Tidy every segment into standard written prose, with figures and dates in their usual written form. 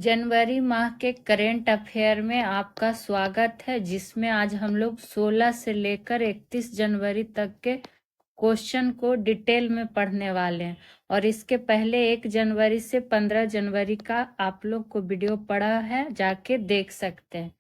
जनवरी माह के current affair में आपका स्वागत है, जिसमें आज हम लोग 16 से लेकर 31 जनवरी तक के क्वेश्चन को डिटेल में पढ़ने वाले हैं। और इसके पहले 1 जनवरी से 15 जनवरी का आप लोग को वीडियो पड़ा है, जाके देख सकते हैं।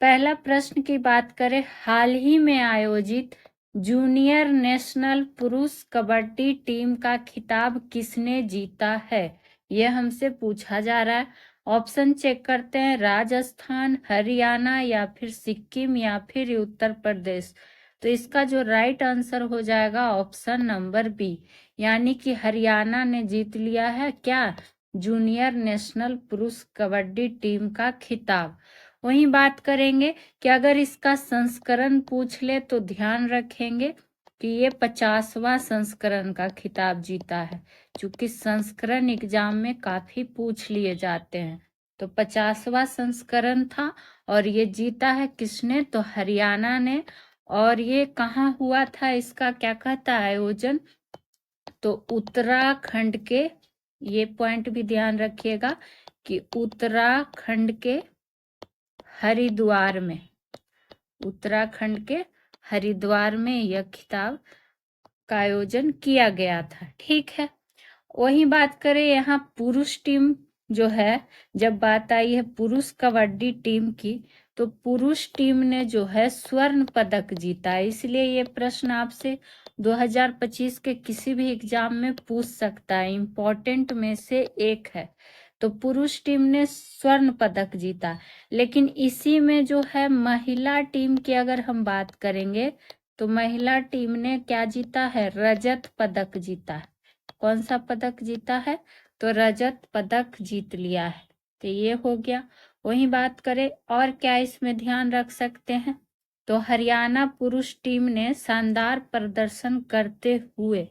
पहला प्रश्न की बात करें, हाल ही में आयोजित जूनियर नेशनल पुरुष कबड्डी टीम का खिताब किसने जीता है? यह हमसे पूछा जा रहा है। ऑप्शन चेक करते हैं, राजस्थान, हरियाणा या फिर सिक्किम या फिर उत्तर प्रदेश। तो इसका जो राइट आंसर हो जाएगा ऑप्शन नंबर बी, यानी कि हरियाणा ने जीत लिया है क्या, जूनियर नेशनल पुरुष कबड्डी टीम का खिताब। वहीं बात करेंगे कि अगर इसका संस्करण पूछ ले तो ध्यान रखेंगे कि ये 50वां संस्करण का खिताब जीता है, क्योंकि संस्करण एग्जाम में काफी पूछ लिए जाते हैं। तो 50वां संस्करण था और ये जीता है किसने, तो हरियाणा ने। और ये कहाँ हुआ था, इसका क्या कहता है आयोजन, तो उत्तराखंड के, ये पॉइंट भी ध्यान रखिएगा कि उत्तराखंड के हरिद्वार में, उत्तराखंड के हरिद्वार में यह खिताब का आयोजन किया गया था। ठीक है, वही बात करें यहाँ पुरुष टीम जो है, जब बात आई है पुरुष कबड्डी टीम की, तो पुरुष टीम ने जो है स्वर्ण पदक जीता है। इसलिए ये प्रश्न आपसे 2025 के किसी भी एग्जाम में पूछ सकता है, इम्पोर्टेंट में से एक है। तो पुरुष टीम ने स्वर्ण पदक जीता, लेकिन इसी में जो है महिला टीम की अगर हम बात करेंगे तो महिला टीम ने क्या जीता है, रजत पदक जीता है। कौन सा पदक जीता है, तो रजत पदक जीत लिया है। तो ये हो गया। वही बात करें और क्या इसमें ध्यान रख सकते हैं, तो हरियाणा पुरुष टीम ने शानदार प्रदर्शन करते हुए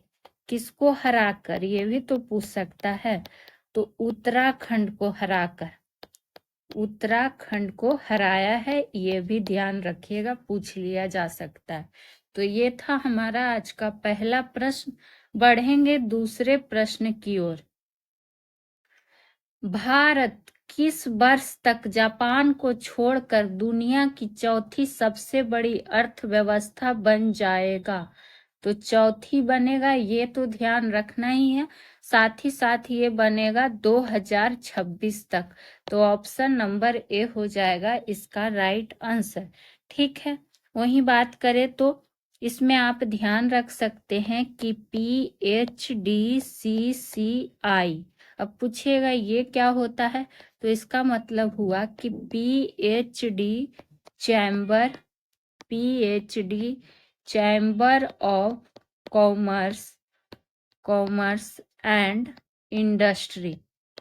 किसको हराकर, ये भी तो पूछ सकता है, तो उत्तराखंड को हराकर, उत्तराखंड को हराया है, ये भी ध्यान रखिएगा, पूछ लिया जा सकता है। तो ये था हमारा आज का पहला प्रश्न। बढ़ेंगे दूसरे प्रश्न की ओर। भारत किस वर्ष तक जापान को छोड़कर दुनिया की चौथी सबसे बड़ी अर्थव्यवस्था बन जाएगा? तो चौथी बनेगा, ये तो ध्यान रखना ही है, साथ ही साथ ये बनेगा 2026 तक। तो ऑप्शन नंबर ए हो जाएगा इसका राइट आंसर। ठीक है, वही बात करें तो इसमें आप ध्यान रख सकते हैं कि PHDCCI, अब पूछिएगा ये क्या होता है, तो इसका मतलब हुआ कि PhD chamber of commerce and industry.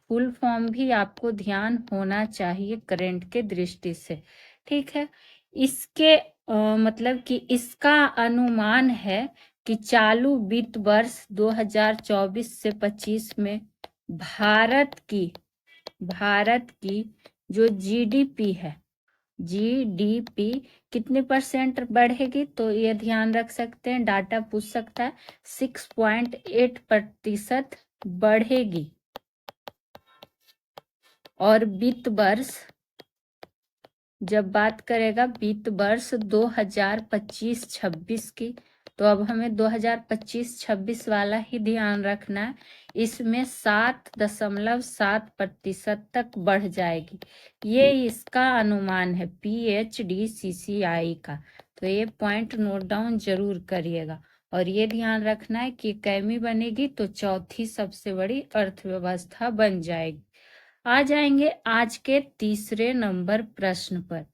Full form भी आपको ध्यान होना चाहिए करंट के दृष्टि से। ठीक है, इसके मतलब कि इसका अनुमान है कि चालू वित्त वर्ष 2024 से 25 में भारत की जो जीडीपी है, जीडीपी कितने परसेंट बढ़ेगी, तो ये ध्यान रख सकते हैं, डाटा पूछ सकता है, 6.8% बढ़ेगी। और वित्त वर्ष, जब बात करेगा वित्त वर्ष 2025-26 की, तो अब हमें 2025-26 वाला ही ध्यान रखना है। इसमें 7.7% तक बढ़ जाएगी, ये इसका अनुमान है PHDCCI का। तो ये पॉइंट नोट डाउन जरूर करिएगा। और ये ध्यान रखना है कि कैमी बनेगी तो चौथी सबसे बड़ी अर्थव्यवस्था बन जाएगी। आ जाएंगे आज के तीसरे नंबर प्रश्न पर,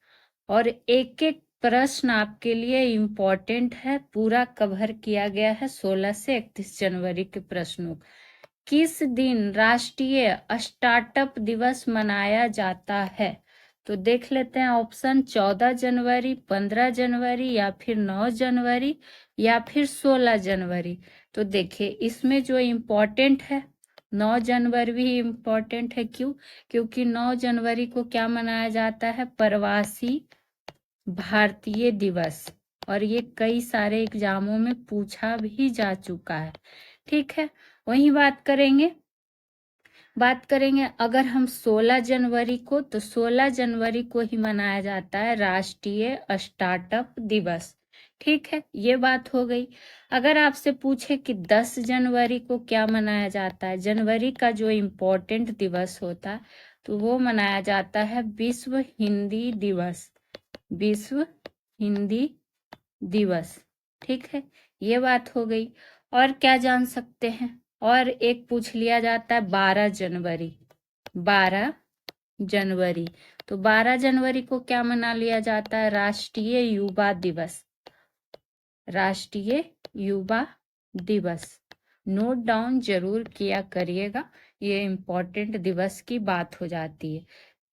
और एक एक प्रश्न आपके लिए इम्पोर्टेंट है, पूरा कवर किया गया है 16 से 31 जनवरी के प्रश्नों। किस दिन राष्ट्रीय स्टार्टअप दिवस मनाया जाता है, तो देख लेते हैं ऑप्शन, 14 जनवरी, 15 जनवरी या फिर 9 जनवरी या फिर 16 जनवरी। तो देखिए इसमें जो इम्पोर्टेंट है 9 जनवरी भी इम्पोर्टेंट है। क्यों? क्योंकि 9 जनवरी को क्या मनाया जाता है, प्रवासी भारतीय दिवस, और ये कई सारे एग्जामों में पूछा भी जा चुका है। ठीक है, वही बात करेंगे बात करेंगे अगर हम 16 जनवरी को, तो 16 जनवरी को ही मनाया जाता है राष्ट्रीय स्टार्टअप दिवस। ठीक है, ये बात हो गई। अगर आपसे पूछे कि 10 जनवरी को क्या मनाया जाता है, जनवरी का जो इम्पोर्टेंट दिवस होता है, तो वो मनाया जाता है विश्व हिंदी दिवस। विश्व हिंदी दिवस। ठीक है, ये बात हो गई। और क्या जान सकते हैं, और एक पूछ लिया जाता है 12 जनवरी। 12 जनवरी, तो 12 जनवरी को क्या मना लिया जाता है, राष्ट्रीय युवा दिवस। राष्ट्रीय युवा दिवस, नोट डाउन जरूर किया करिएगा, ये इम्पोर्टेंट दिवस की बात हो जाती है।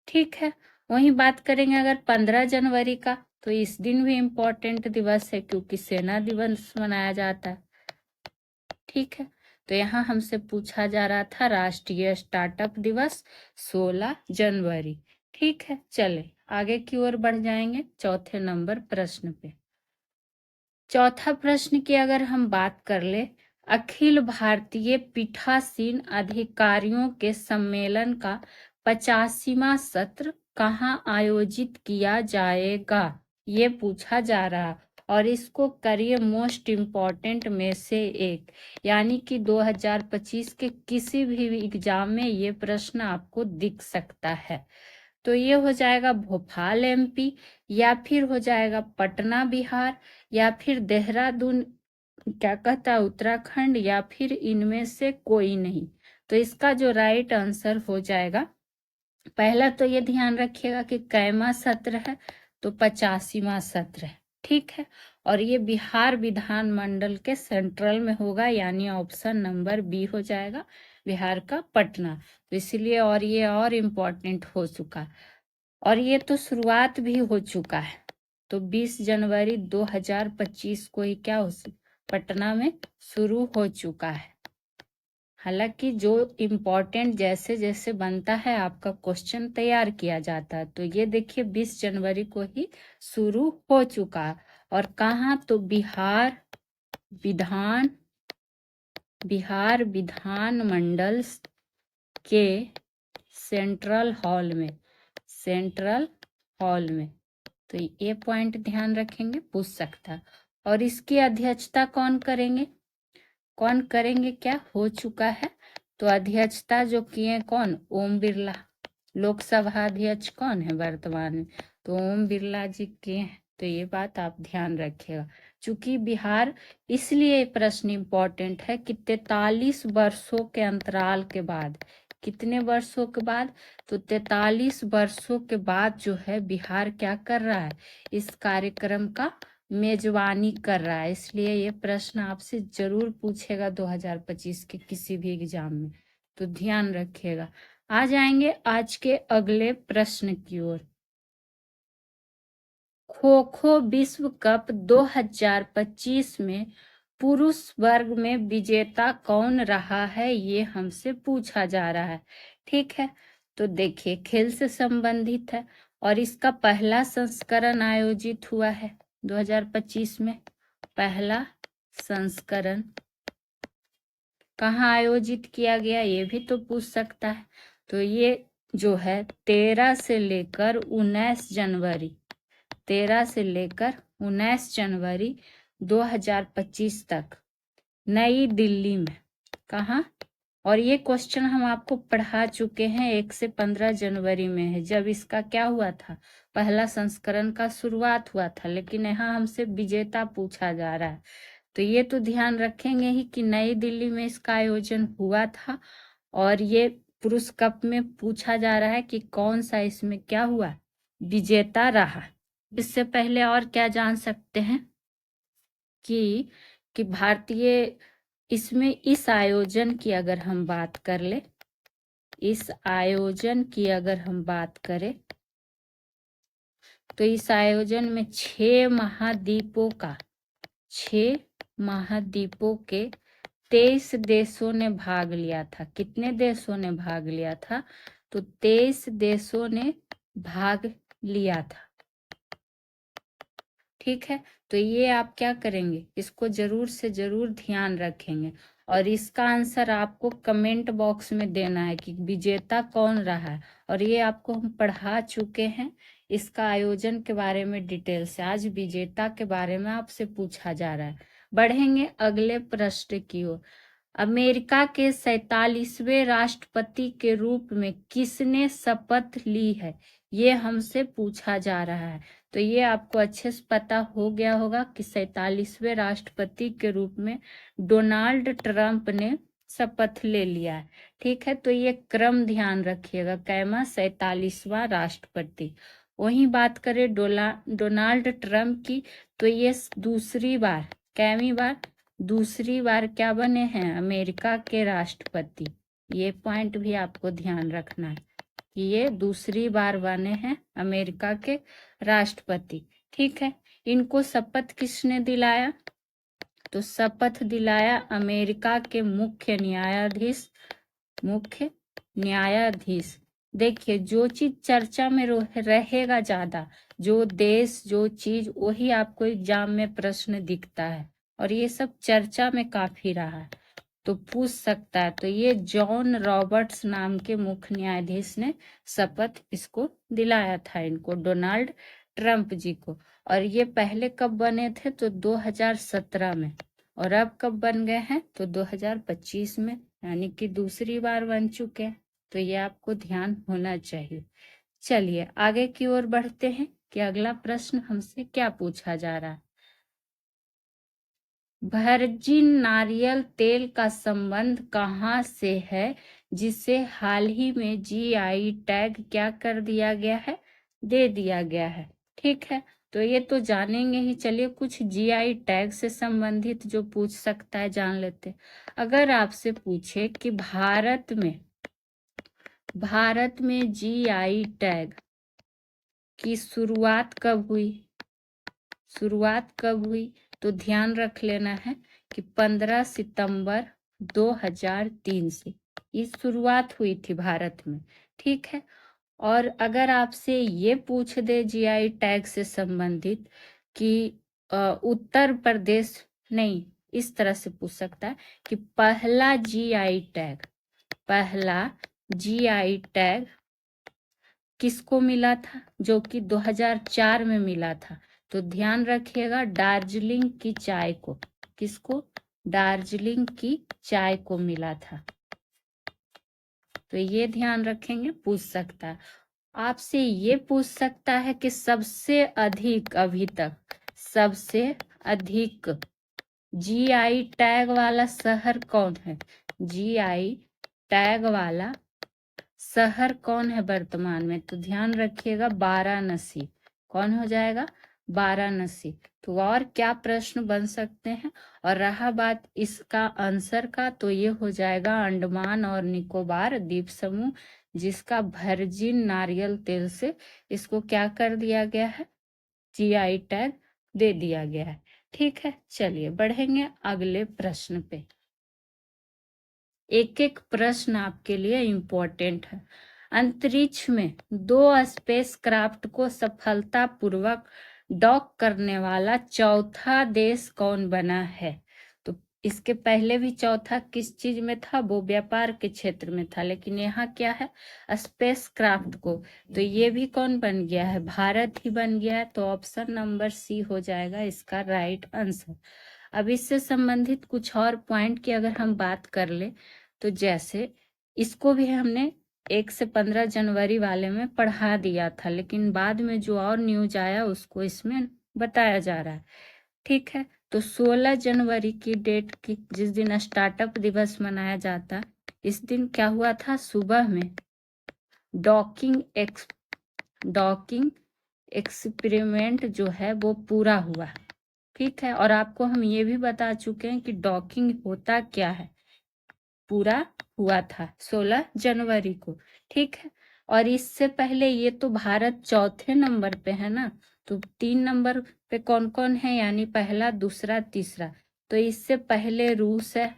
ठीक है, वहीं बात करेंगे अगर 15 जनवरी का, तो इस दिन भी इम्पोर्टेंट दिवस है क्योंकि सेना दिवस मनाया जाता है। ठीक है, तो यहाँ हमसे पूछा जा रहा था राष्ट्रीय स्टार्टअप दिवस 16 जनवरी। ठीक है, चले आगे की ओर बढ़ जाएंगे चौथे नंबर प्रश्न पे। चौथा प्रश्न की अगर हम बात कर ले, अखिल भारतीय पीठासीन अधिकारियों के सम्मेलन का 85वां सत्र कहाँ आयोजित किया जाएगा, ये पूछा जा रहा। और इसको करिए मोस्ट इम्पॉर्टेंट में से एक, यानी कि 2025 के किसी भी एग्जाम में ये प्रश्न आपको दिख सकता है। तो ये हो जाएगा भोपाल एमपी, या फिर हो जाएगा पटना बिहार, या फिर देहरादून क्या कहता है उत्तराखंड, या फिर इनमें से कोई नहीं। तो इसका जो राइट आंसर हो जाएगा, पहला तो ये ध्यान रखिएगा कि कैमा सत्र है, तो 85वां सत्र है। ठीक है, और ये बिहार विधानमंडल के सेंट्रल में होगा, यानी ऑप्शन नंबर बी हो जाएगा, बिहार का पटना। तो इसलिए और ये और इम्पोर्टेंट हो चुका, और ये तो शुरुआत भी हो चुका है। तो 20 जनवरी 2025 को ही क्या हो पटना में शुरू हो चुका है। हालांकि जो इम्पोर्टेंट जैसे जैसे बनता है आपका क्वेश्चन तैयार किया जाता है। तो ये देखिए 20 जनवरी को ही शुरू हो चुका है। और कहाँ, तो बिहार विधान मंडल के सेंट्रल हॉल में। तो ये पॉइंट ध्यान रखेंगे, पूछ सकता है। और इसकी अध्यक्षता कौन करेंगे, क्या हो चुका है, तो अध्यक्षता जो किए कौन, ओम बिरला। लोकसभा अध्यक्ष कौन है वर्तमान में, तो ओम बिरला जी के हैं। तो ये बात आप ध्यान रखिएगा। चूंकि बिहार इसलिए प्रश्न इम्पोर्टेंट है कि 43 वर्षों के अंतराल के बाद, कितने वर्षों के बाद, तो 43 वर्षों के बाद जो है बिहार क्या कर रहा है, इस कार्यक्रम का मेजबानी कर रहा है। इसलिए ये प्रश्न आपसे जरूर पूछेगा 2025 के किसी भी एग्जाम में, तो ध्यान रखिएगा। आ जाएंगे आज के अगले प्रश्न की ओर। खो खो विश्व कप 2025 में पुरुष वर्ग में विजेता कौन रहा है, ये हमसे पूछा जा रहा है। ठीक है, तो देखिए खेल से संबंधित है, और इसका पहला संस्करण आयोजित हुआ है 2025 में। पहला संस्करण कहाँ आयोजित किया गया, ये भी तो पूछ सकता है। तो ये जो है 13 से लेकर 19 जनवरी 2025 तक नई दिल्ली में। कहाँ, और ये क्वेश्चन हम आपको पढ़ा चुके हैं, 1 से 15 जनवरी में है, जब इसका क्या हुआ था, पहला संस्करण का शुरुआत हुआ था। लेकिन यहाँ हमसे विजेता पूछा जा रहा है, तो ये तो ध्यान रखेंगे ही कि नई दिल्ली में इसका आयोजन हुआ था। और ये पुरुष कप में पूछा जा रहा है कि कौन सा इसमें क्या हुआ, विजेता रहा। इससे पहले और क्या जान सकते हैं कि भारतीय इसमें इस आयोजन की अगर हम बात कर ले, इस आयोजन की अगर हम बात करें, तो इस आयोजन में 6 महाद्वीपों के 23 देशों ने भाग लिया था। कितने देशों ने भाग लिया था, तो 23 देशों ने भाग लिया था। ठीक है, तो ये आप क्या करेंगे, इसको जरूर से जरूर ध्यान रखेंगे। और इसका आंसर आपको कमेंट बॉक्स में देना है कि विजेता कौन रहा है। और ये आपको हम पढ़ा चुके हैं, इसका आयोजन के बारे में डिटेल से। आज विजेता के बारे में आपसे पूछा जा रहा है। बढ़ेंगे अगले प्रश्न की ओर। अमेरिका के 47वें राष्ट्रपति के रूप में किसने शपथ ली है, ये हमसे पूछा जा रहा है। तो ये आपको अच्छे से पता हो गया होगा कि 47वें राष्ट्रपति के रूप में डोनाल्ड ट्रंप ने शपथ ले लिया है। ठीक है, तो ये क्रम ध्यान रखिएगा, कैमा 47वां राष्ट्रपति। वहीं बात करें डोनाल्ड ट्रंप की, तो ये दूसरी बार, कैवी बार, दूसरी बार क्या बने हैं, अमेरिका के राष्ट्रपति। ये पॉइंट भी आपको ध्यान रखना है कि ये दूसरी बार बने हैं अमेरिका के राष्ट्रपति। ठीक है, इनको शपथ किसने दिलाया, तो शपथ दिलाया अमेरिका के मुख्य न्यायाधीश। देखिए, जो चीज चर्चा में रहेगा ज्यादा, जो देश, जो चीज, वही आपको एग्जाम में प्रश्न दिखता है। और ये सब चर्चा में काफी रहा है, तो पूछ सकता है। तो ये जॉन रॉबर्ट्स नाम के मुख्य न्यायाधीश ने शपथ इसको दिलाया था, इनको, डोनाल्ड ट्रंप जी को। और ये पहले कब बने थे, तो 2017 में। और अब कब बन गए हैं, तो 2025 में, यानी कि दूसरी बार बन चुके हैं। तो ये आपको ध्यान होना चाहिए। चलिए आगे की ओर बढ़ते हैं कि अगला प्रश्न हमसे क्या पूछा जा रहा है। वर्जिन नारियल तेल का संबंध कहाँ से है, जिसे हाल ही में जीआई टैग क्या कर दिया गया है, दे दिया गया है। ठीक है, तो ये तो जानेंगे ही। चलिए कुछ जीआई टैग से संबंधित जो पूछ सकता है जान लेते हैं। अगर आपसे पूछे कि भारत में जीआई टैग की शुरुआत कब हुई, तो ध्यान रख लेना है कि 15 सितंबर 2003 से ये शुरुआत हुई थी भारत में। ठीक है, और अगर आपसे ये पूछ दे जीआई टैग से संबंधित कि उत्तर प्रदेश, नहीं, इस तरह से पूछ सकता है कि पहला जीआई टैग किसको मिला था, जो कि 2004 में मिला था। तो ध्यान रखिएगा, दार्जिलिंग की चाय को, किसको, दार्जिलिंग की चाय को मिला था। तो ये ध्यान रखेंगे, पूछ सकता है। आपसे ये पूछ सकता है कि सबसे अधिक, अभी तक सबसे अधिक जीआई टैग वाला शहर कौन है, जीआई टैग वाला शहर कौन है वर्तमान में, तो ध्यान रखिएगा वाराणसी। कौन हो जाएगा, वाराणसी। तो और क्या प्रश्न बन सकते हैं। और रहा बात इसका आंसर का, तो ये हो जाएगा अंडमान और निकोबार द्वीप समूह, जिसका वर्जिन नारियल तेल से इसको क्या कर दिया गया है, जीआई टैग दे दिया गया है। ठीक है, चलिए बढ़ेंगे अगले प्रश्न पे। एक एक प्रश्न आपके लिए इम्पोर्टेंट है। अंतरिक्ष में 2 स्पेसक्राफ्ट को सफलतापूर्वक डॉक करने वाला चौथा देश कौन बना है, तो इसके पहले भी चौथा किस चीज में था, वो व्यापार के क्षेत्र में था, लेकिन यहाँ क्या है, स्पेसक्राफ्ट को। तो ये भी कौन बन गया है, भारत ही बन गया है। तो ऑप्शन नंबर सी हो जाएगा इसका राइट आंसर। अब इससे संबंधित कुछ और पॉइंट की अगर हम बात कर ले, तो जैसे इसको भी हमने 1 से 15 जनवरी वाले में पढ़ा दिया था, लेकिन बाद में जो और न्यूज आया उसको इसमें बताया जा रहा है। ठीक है, तो 16 जनवरी की डेट की, जिस दिन स्टार्टअप दिवस मनाया जाता, इस दिन क्या हुआ था, सुबह में डॉकिंग एक्सपेरिमेंट जो है वो पूरा हुआ। ठीक है, और आपको हम ये भी बता चुके हैं कि डॉकिंग होता क्या है, पूरा हुआ था 16 जनवरी को। ठीक है, और इससे पहले ये तो भारत चौथे नंबर पे है ना, तो 3 नंबर पे कौन कौन है, यानी पहला, दूसरा, तीसरा। तो इससे पहले रूस है,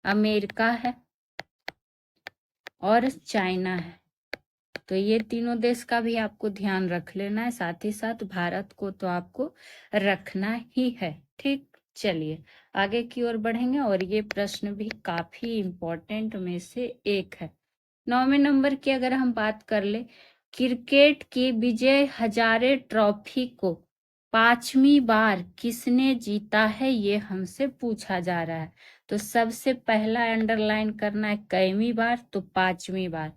अमेरिका है और चाइना है। तो ये तीनों देश का भी आपको ध्यान रख लेना है, साथ ही साथ भारत को तो आपको रखना ही है। ठीक, चलिए आगे की ओर बढ़ेंगे और ये प्रश्न भी काफी इम्पोर्टेंट में से एक है। 9वें नंबर की अगर हम बात कर ले, क्रिकेट की विजय हजारे ट्रॉफी को 5वीं बार किसने जीता है, ये हमसे पूछा जा रहा है। तो सबसे पहला अंडरलाइन करना है कईवीं बार, तो 5वीं बार।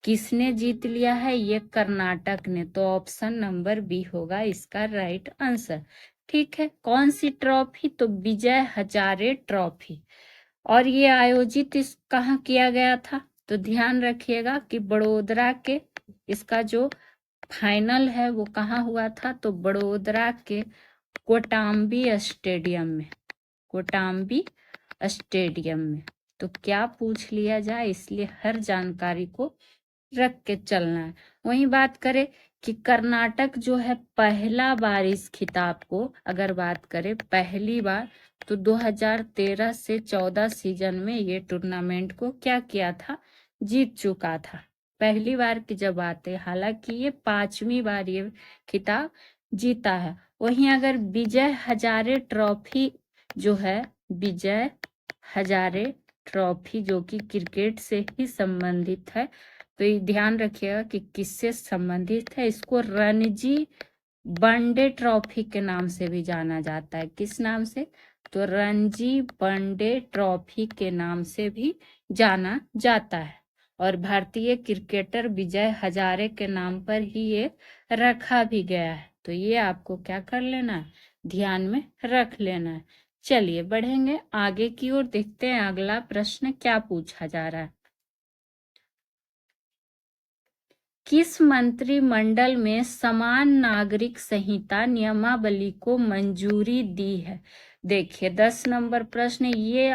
किसने जीत लिया है, ये कर्नाटक ने, तो ऑप्शन नंबर बी होगा इसका राइट आंसर। ठीक है, कौन सी ट्रॉफी, तो विजय हजारे ट्रॉफी। और ये आयोजित इस कहाँ किया गया था, तो ध्यान रखिएगा कि बड़ोदरा के, इसका जो फाइनल है वो कहाँ हुआ था, तो बड़ोदरा के कोटाम्बी स्टेडियम में, कोटाम्बी स्टेडियम में। तो क्या पूछ लिया जाए, इसलिए हर जानकारी को रख के चलना है। वहीं बात करें कि कर्नाटक जो है पहला बार इस खिताब को अगर बात करें पहली बार, तो 2013 से 14 सीजन में ये टूर्नामेंट को क्या किया था, जीत चुका था। पहली बार की जब बात है, हालांकि ये 5वीं बार ये खिताब जीता है। वहीं अगर विजय हजारे ट्रॉफी जो है, विजय हजारे ट्रॉफी जो कि क्रिकेट से ही संबंधित है, तो ये ध्यान रखिएगा कि किससे संबंधित है। इसको रणजी वनडे ट्रॉफी के नाम से भी जाना जाता है। किस नाम से, तो रणजी वनडे ट्रॉफी के नाम से भी जाना जाता है। और भारतीय क्रिकेटर विजय हजारे के नाम पर ही ये रखा भी गया है। तो ये आपको क्या कर लेना है, ध्यान में रख लेना है। चलिए बढ़ेंगे आगे की ओर, देखते हैं अगला प्रश्न क्या पूछा जा रहा है। किस मंत्रिमंडल में समान नागरिक संहिता नियमावली को मंजूरी दी है। देखिए 10 नंबर प्रश्न, ये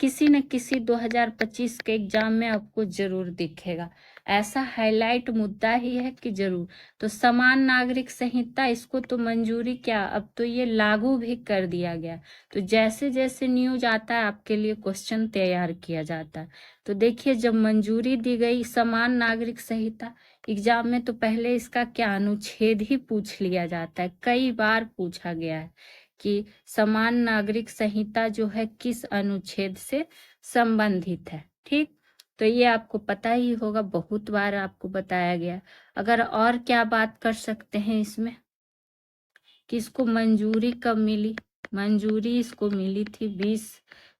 किसी न किसी 2025 के एग्जाम में आपको जरूर दिखेगा। ऐसा हाईलाइट मुद्दा ही है कि जरूर। तो समान नागरिक संहिता, इसको तो मंजूरी क्या, अब तो ये लागू भी कर दिया गया। तो जैसे जैसे न्यूज आता है आपके लिए क्वेश्चन तैयार किया जाता है। तो देखिए जब मंजूरी दी गई समान नागरिक संहिता, एग्जाम में तो पहले इसका क्या अनुच्छेद ही पूछ लिया जाता है, कई बार पूछा गया है कि समान नागरिक संहिता जो है किस अनुच्छेद से संबंधित है। ठीक, तो ये आपको पता ही होगा, बहुत बार आपको बताया गया। अगर और क्या बात कर सकते हैं इसमें, कि इसको मंजूरी कब मिली, मंजूरी इसको मिली थी 20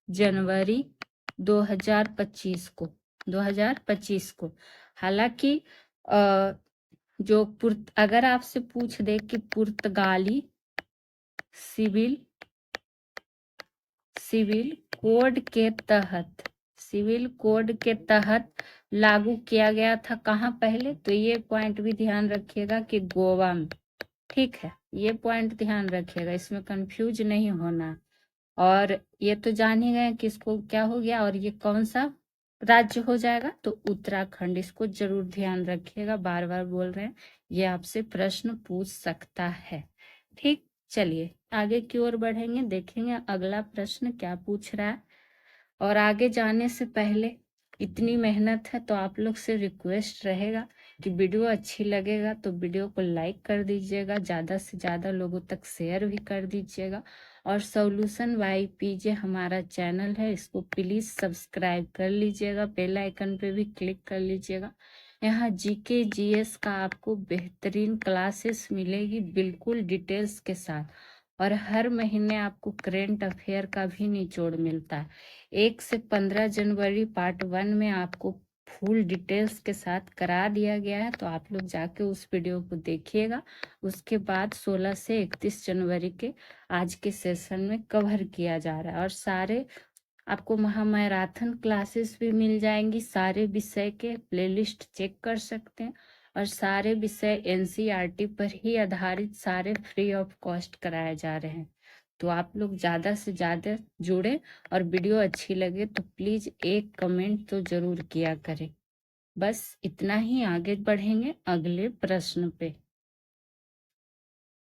जनवरी 2025 को, 2025 को। हालांकि जो अगर आपसे पूछ दे कि पुर्तगाली सिविल कोड के तहत, सिविल कोड के तहत लागू किया गया था कहाँ पहले, तो ये पॉइंट भी ध्यान रखिएगा कि गोवा में। ठीक है, ये पॉइंट ध्यान रखिएगा, इसमें कंफ्यूज नहीं होना। और ये तो जान ही गए कि इसको क्या हो गया, और ये कौन सा राज्य हो जाएगा, तो उत्तराखंड। इसको जरूर ध्यान रखिएगा, बार बार बोल रहे हैं, ये आपसे प्रश्न पूछ सकता है। ठीक, चलिए आगे की ओर बढ़ेंगे, देखेंगे अगला प्रश्न क्या पूछ रहा है। और आगे जाने से पहले इतनी मेहनत है तो आप लोग से रिक्वेस्ट रहेगा कि वीडियो अच्छी लगेगा तो वीडियो को लाइक कर दीजिएगा, ज़्यादा से ज़्यादा लोगों तक शेयर भी कर दीजिएगा। और सॉल्यूशन बाय पीजे हमारा चैनल है, इसको प्लीज़ सब्सक्राइब कर लीजिएगा, बेल आइकन पे भी क्लिक कर लीजिएगा। यहाँ जीके जीएस का आपको बेहतरीन क्लासेस मिलेगी बिल्कुल डिटेल्स के साथ। और हर महीने आपको करेंट अफेयर का भी निचोड़ मिलता है। 1 से 15 जनवरी पार्ट 1 में आपको फुल डिटेल्स के साथ करा दिया गया है, तो आप लोग जाके उस वीडियो को देखिएगा। उसके बाद 16 से 31 जनवरी के आज के सेशन में कवर किया जा रहा है। और सारे आपको महामैराथन क्लासेस भी मिल जाएंगी, सारे विषय के प्लेलिस्ट चेक कर सकते हैं। और सारे विषय एनसीईआरटी पर ही आधारित सारे फ्री ऑफ कॉस्ट कराए जा रहे हैं। तो आप लोग ज़्यादा से ज़्यादा जुड़े, और वीडियो अच्छी लगे तो प्लीज़ एक कमेंट तो जरूर किया करें। बस इतना ही, आगे बढ़ेंगे अगले प्रश्न पे।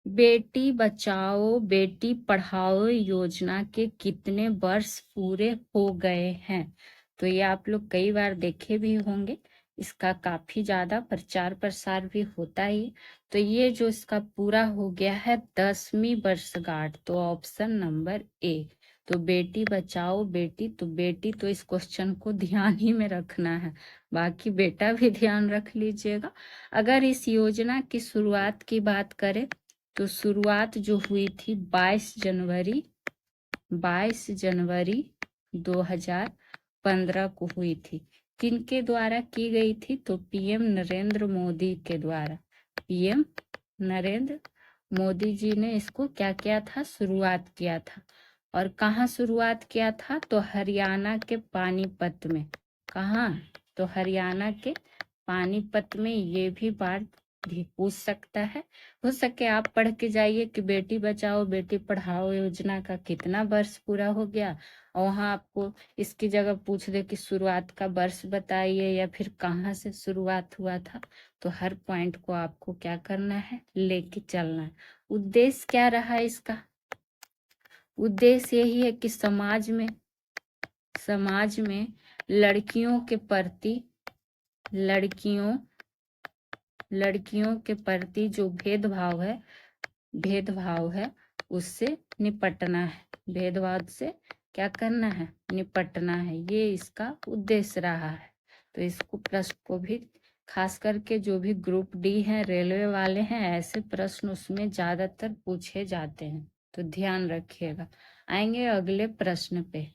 बेटी बचाओ बेटी पढ़ाओ योजना के कितने वर्ष पूरे हो गए हैं, तो ये आप लोग कई बार देखे भी होंगे इसका काफी ज्यादा प्रचार प्रसार भी होता ही। तो ये जो इसका पूरा हो गया है 10वीं वर्षगांठ, तो ऑप्शन नंबर ए। तो बेटी बचाओ बेटी, तो बेटी तो इस क्वेश्चन को ध्यान ही में रखना है, बाकी बेटा भी ध्यान रख लीजिएगा। अगर इस योजना की शुरुआत की बात करें तो शुरुआत जो हुई थी 22 जनवरी 2015 को हुई थी। किनके द्वारा की गई थी? तो पीएम नरेंद्र मोदी के द्वारा। पीएम नरेंद्र मोदी जी ने इसको क्या किया था? शुरुआत किया था। और कहाँ शुरुआत किया था? तो हरियाणा के पानीपत में। कहाँ? तो हरियाणा के पानीपत में। ये भी बात भी पूछ सकता है। हो सके आप पढ़ के जाइए कि बेटी बचाओ बेटी पढ़ाओ योजना का कितना वर्ष पूरा हो गया, और वहाँ आपको इसकी जगह पूछ दे कि शुरुआत का वर्ष बताइए या फिर कहाँ से शुरुआत हुआ था। तो हर पॉइंट को आपको क्या करना है? लेके चलना है। उद्देश्य क्या रहा इसका? उद्देश्य यही है कि समाज में लड़कियों के प्रति लड़कियों के प्रति जो भेदभाव है उससे निपटना है। भेदभाव से क्या करना है? निपटना है। ये इसका उद्देश्य रहा है। तो इसको प्रश्न को भी खास करके जो भी ग्रुप डी है, रेलवे वाले हैं, ऐसे प्रश्न उसमें ज्यादातर पूछे जाते हैं, तो ध्यान रखिएगा। आएंगे अगले प्रश्न पे।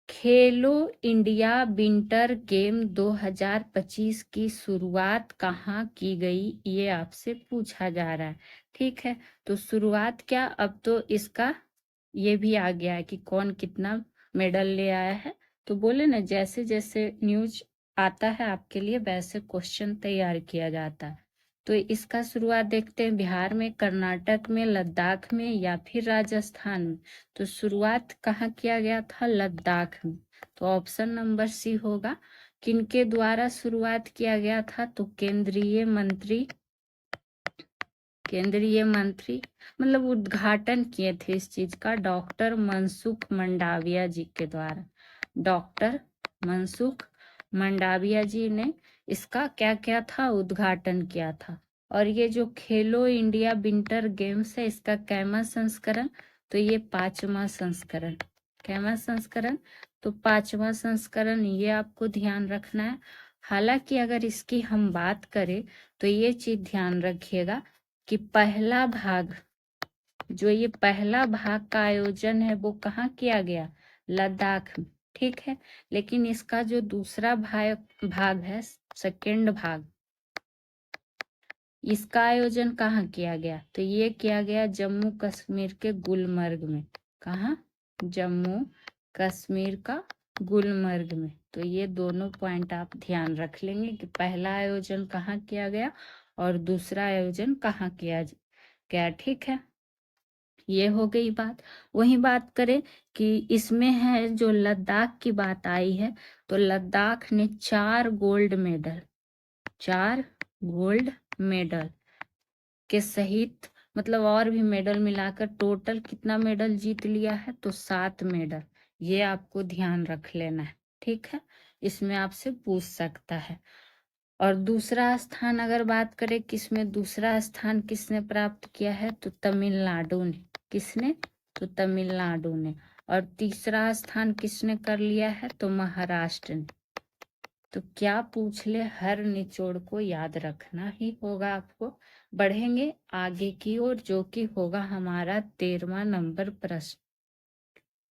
खेलो इंडिया विंटर गेम 2025 की शुरुआत कहाँ की गई? ये आपसे पूछा जा रहा है। ठीक है, तो शुरुआत क्या, अब तो इसका ये भी आ गया है कि कौन कितना मेडल ले आया है। तो बोले ना, जैसे जैसे न्यूज आता है आपके लिए वैसे क्वेश्चन तैयार किया जाता है। तो इसका शुरुआत देखते हैं, बिहार में, कर्नाटक में, लद्दाख में या फिर राजस्थान में। तो शुरुआत कहाँ किया गया था? लद्दाख में। तो ऑप्शन नंबर सी होगा। किनके द्वारा शुरुआत किया गया था? तो केंद्रीय मंत्री मतलब उद्घाटन किए थे इस चीज का डॉक्टर मनसुख मंडाविया जी के द्वारा। डॉक्टर मनसुख मंडाविया जी ने इसका क्या किया था? उद्घाटन किया था। और ये जो खेलो इंडिया विंटर गेम्स है, इसका कैमा संस्करण? तो ये 5वां संस्करण। कैमा संस्करण? तो 5वां संस्करण, ये आपको ध्यान रखना है। हालांकि अगर इसकी हम बात करें तो ये चीज ध्यान रखिएगा कि पहला भाग का आयोजन है वो कहाँ किया गया? लद्दाख में। ठीक है, लेकिन इसका जो दूसरा भाग है, सेकेंड भाग, इसका आयोजन कहाँ किया गया? तो ये किया गया जम्मू कश्मीर के गुलमर्ग में। कहाँ? जम्मू कश्मीर का गुलमर्ग में। तो ये दोनों पॉइंट आप ध्यान रख लेंगे कि पहला आयोजन कहाँ किया गया और दूसरा आयोजन कहाँ किया गया। ठीक है, ये हो गई बात। वही बात करें कि इसमें है जो लद्दाख की बात आई है, तो लद्दाख ने 4 गोल्ड मेडल के सहित, मतलब और भी मेडल मिलाकर टोटल कितना मेडल जीत लिया है? तो 7 मेडल। ये आपको ध्यान रख लेना है। ठीक है, इसमें आपसे पूछ सकता है। और दूसरा स्थान अगर बात करें, किसमें दूसरा स्थान किसने प्राप्त किया है? तो तमिलनाडु ने। किसने? तो तमिलनाडु ने। और तीसरा स्थान किसने कर लिया है? तो महाराष्ट्र ने। तो क्या पूछ ले, हर निचोड़ को याद रखना ही होगा आपको। बढ़ेंगे आगे की ओर, जो कि होगा हमारा 13वां नंबर प्रश्न।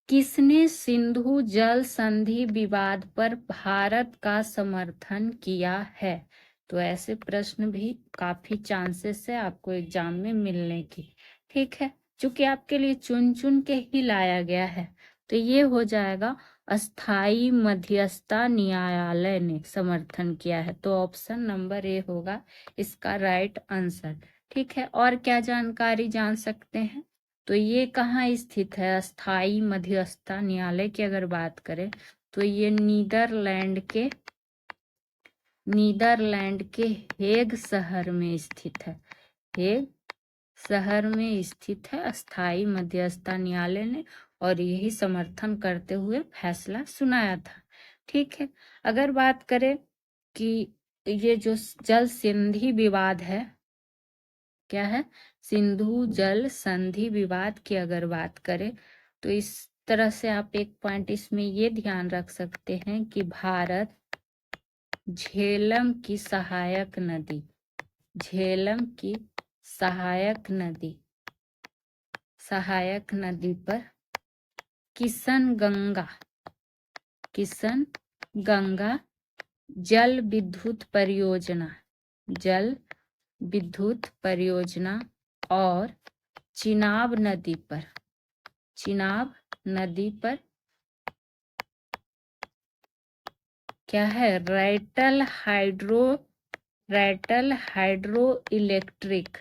किसने सिंधु जल संधि विवाद पर भारत का समर्थन किया है? तो ऐसे प्रश्न भी काफी चांसेस है आपको एग्जाम में मिलने की। ठीक है, चूंकि आपके लिए चुन चुन के ही लाया गया है, तो ये हो जाएगा अस्थाई मध्यस्थता न्यायालय ने समर्थन किया है। तो ऑप्शन नंबर ए होगा इसका राइट आंसर। ठीक है, और क्या जानकारी जान सकते हैं? तो ये कहाँ स्थित है? अस्थाई मध्यस्थता न्यायालय की अगर बात करें तो ये नीदरलैंड के हेग शहर में स्थित है। हेग शहर में स्थित है अस्थाई मध्यस्थता न्यायालय ने, और यही समर्थन करते हुए फैसला सुनाया था। ठीक है, अगर बात करें कि ये जो जल संधि विवाद है, क्या है, सिंधु जल संधि विवाद की अगर बात करें तो इस तरह से आप एक पॉइंट इसमें ये ध्यान रख सकते हैं कि भारत झेलम की सहायक नदी, झेलम की सहायक नदी पर किशन गंगा जल विद्युत परियोजना और चिनाब नदी पर क्या है, रैटल हाइड्रो इलेक्ट्रिक